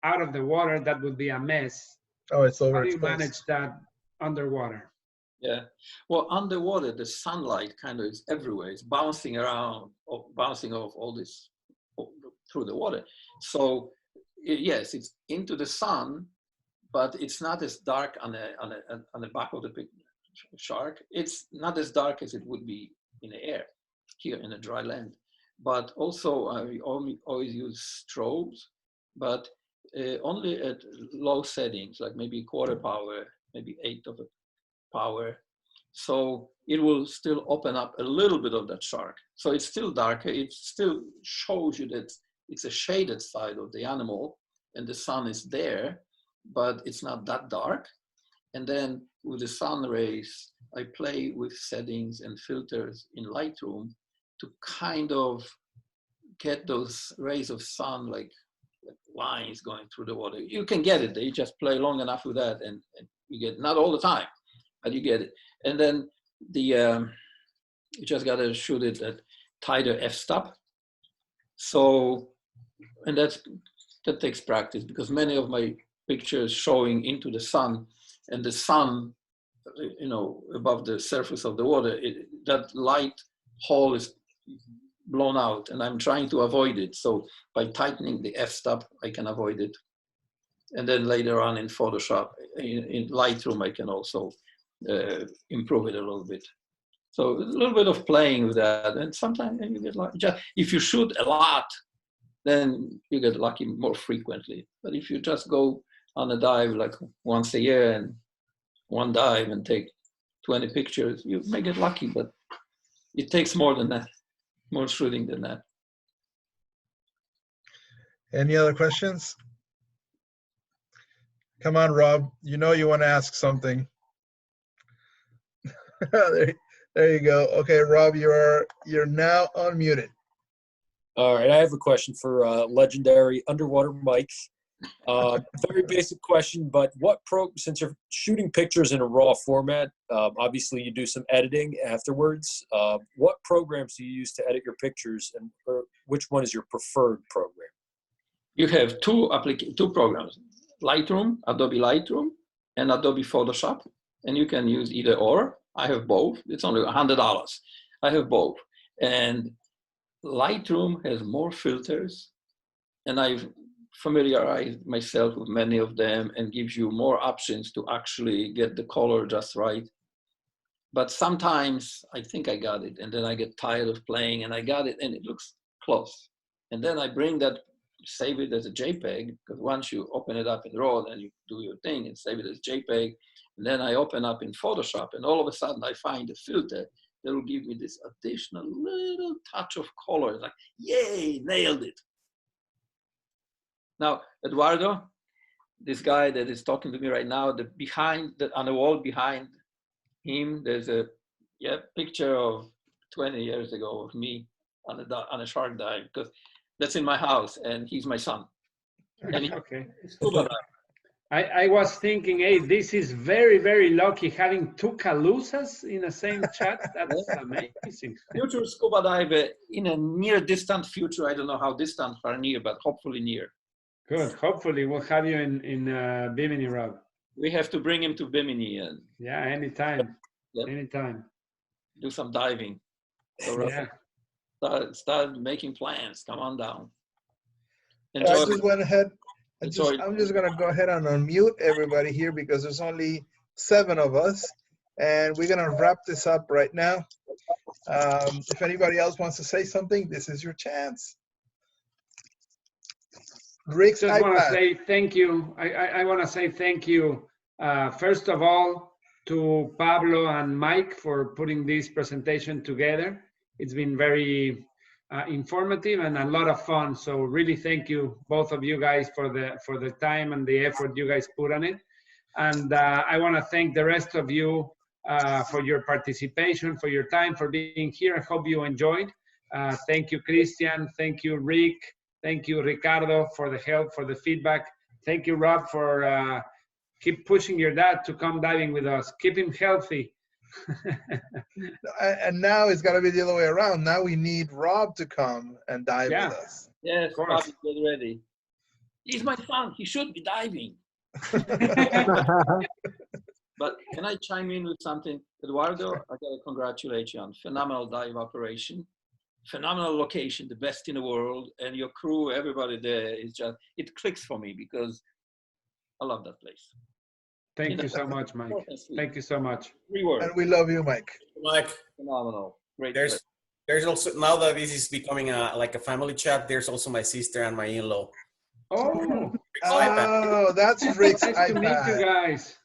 out of the water, that would be a mess. Oh, it's overexposed. How do you manage that underwater? Yeah, well, underwater, the sunlight kind of is everywhere. It's bouncing around, bouncing off all this through the water. So yes, it's into the sun, but it's not as dark on the back of the shark. It's not as dark as it would be in the air here in the dry land. But also I always use strobes, but only at low settings, like maybe quarter power, maybe 1/8 of a power. So it will still open up a little bit of that shark. So it's still darker. It still shows you that it's a shaded side of the animal and the sun is there, but it's not that dark. And then with the sun rays, I play with settings and filters in Lightroom to kind of get those rays of sun like lines going through the water. You can get it. You just play long enough with that and you get, not all the time, but you get it. And then you just got to shoot it at tighter f-stop. So, and that takes practice, because many of my pictures showing into the sun, and the sun, you know, above the surface of the water, that light hole is blown out, and I'm trying to avoid it. So by tightening the f-stop, I can avoid it. And then later on in Photoshop, in Lightroom, I can also improve it a little bit. So a little bit of playing with that, and sometimes you get lucky. If you shoot a lot, then you get lucky more frequently. But if you just go on a dive like once a year and one dive and take 20 pictures, you may get lucky, but it takes more than that, more shooting than that. Any other questions? Come on, Rob. You know you want to ask something. There you go. Okay, Rob, you're now unmuted. All right, I have a question for legendary Underwater Mike. Very basic question, but since you're shooting pictures in a raw format, obviously you do some editing afterwards. What programs do you use to edit your pictures, and which one is your preferred program? You have two programs, Lightroom, Adobe Lightroom, and Adobe Photoshop, and you can use either or. I have both. It's only $100. I have both. And Lightroom has more filters, and I've familiarized myself with many of them, and gives you more options to actually get the color just right. But sometimes I think I got it, and then I get tired of playing, and I got it, and it looks close. And then I bring that, save it as a JPEG, because once you open it up in RAW, then you do your thing and save it as JPEG. And then I open up in Photoshop, and all of a sudden I find a filter that will give me this additional little touch of color. Like, yay, nailed it. Now, Eduardo, this guy that is talking to me right now, on the wall behind him, there's a picture of 20 years ago of me on a shark dive, because that's in my house, and he's my son. And Okay. scuba dive. I was thinking, hey, this is very, very lucky having two Kaluzas in the same chat. That's amazing. Future scuba diver in a near distant future. I don't know how distant or near, but hopefully near. Good. Hopefully we'll have you in Bimini, Rob. We have to bring him to Bimini and Yeah, anytime. Yep. Anytime. do some diving. So Yeah. start making plans. Come on down. I Enjoy. just went ahead. Enjoy. I'm just gonna go ahead and unmute everybody here, because there's only 7 of us, and we're gonna wrap this up right now. If anybody else wants to say something, this is your chance. Rick's Just want to iPad. say thank you. I want to say thank you, first of all, to Pablo and Mike for putting this presentation together. It's been very informative and a lot of fun. So really thank you, both of you guys, for the time and the effort you guys put on it. And I want to thank the rest of you for your participation, for your time, for being here. I hope you enjoyed. Thank you, Christian. Thank you, Rick. Thank you, Ricardo, for the help, for the feedback. Thank you, Rob, for keep pushing your dad to come diving with us. Keep him healthy. And now it's got to be the other way around. Now we need Rob to come and dive with us. Yes, Of course. Bobby, get ready. He's my son. He should be diving. But can I chime in with something? Eduardo, I got to congratulate you on phenomenal dive operation. Phenomenal location, the best in the world. And your crew, everybody there is just, it clicks for me, because I love that place. Thank you so much, Mike. Thank you so much. And we love you, Mike. Mike, Phenomenal. Great. there's also, now that this is becoming like a family chat, there's also my sister and my in-law. Oh, Oh, that's Rick's nice to meet you iPad. guys.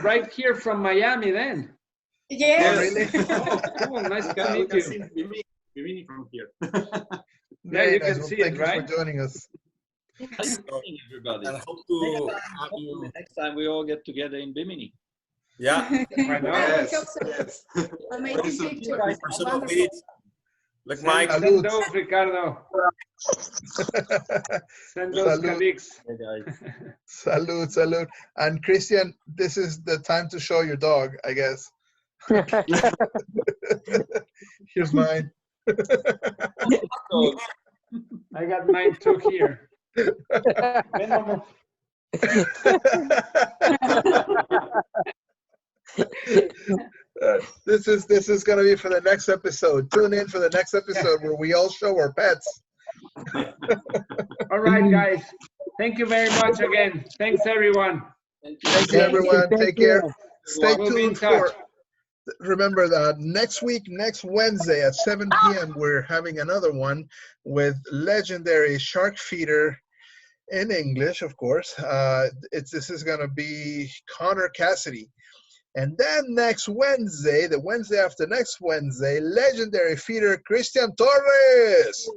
Right here from Miami, then. Oh, Yes. really? Oh, cool. Nice to meet you. BIMINI from here. Yeah, you Nice. can Well, see thank it, you right? for joining us. Nice meeting everybody. And hope to have you. Next time we all get together in Bimini. Yeah. Why not? Yes. Amazing pictures. For some of Wonderful. these. Look, Mike. Send those, Ricardo. Send those Salud. calics. Hey guys. Salud, salud. And Christian, this is the time to show your dog, I guess. Here's mine. So, I got mine too here. This is going to be for the next episode. Tune in for the next episode where we all show our pets. All right, guys. Thank you very much again. Thanks, everyone. thank you. Thank you, everyone. Take care. Stay We'll be in tuned for. touch. Remember that next week, next Wednesday at 7 p.m., we're having another one with legendary shark feeder in English, of course. This is going to be Connor Cassidy. And then next Wednesday, the Wednesday after next Wednesday, legendary feeder Christian Torres.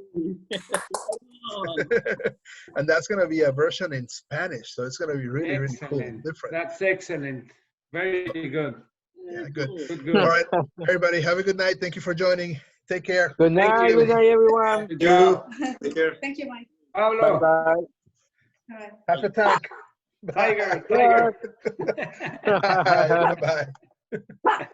And that's going to be a version in Spanish. So it's going to be really, really cool, Excellent. different. That's excellent. Very good. Yeah, good. Good, good. All right, everybody, have a good night. Thank you for joining. Take care. Good night, you. good night, everyone. Good job. Take care. Thank you, Mike. Pablo, Bye All right. Have a tank. Tiger, bye. Tiger. Bye. Bye.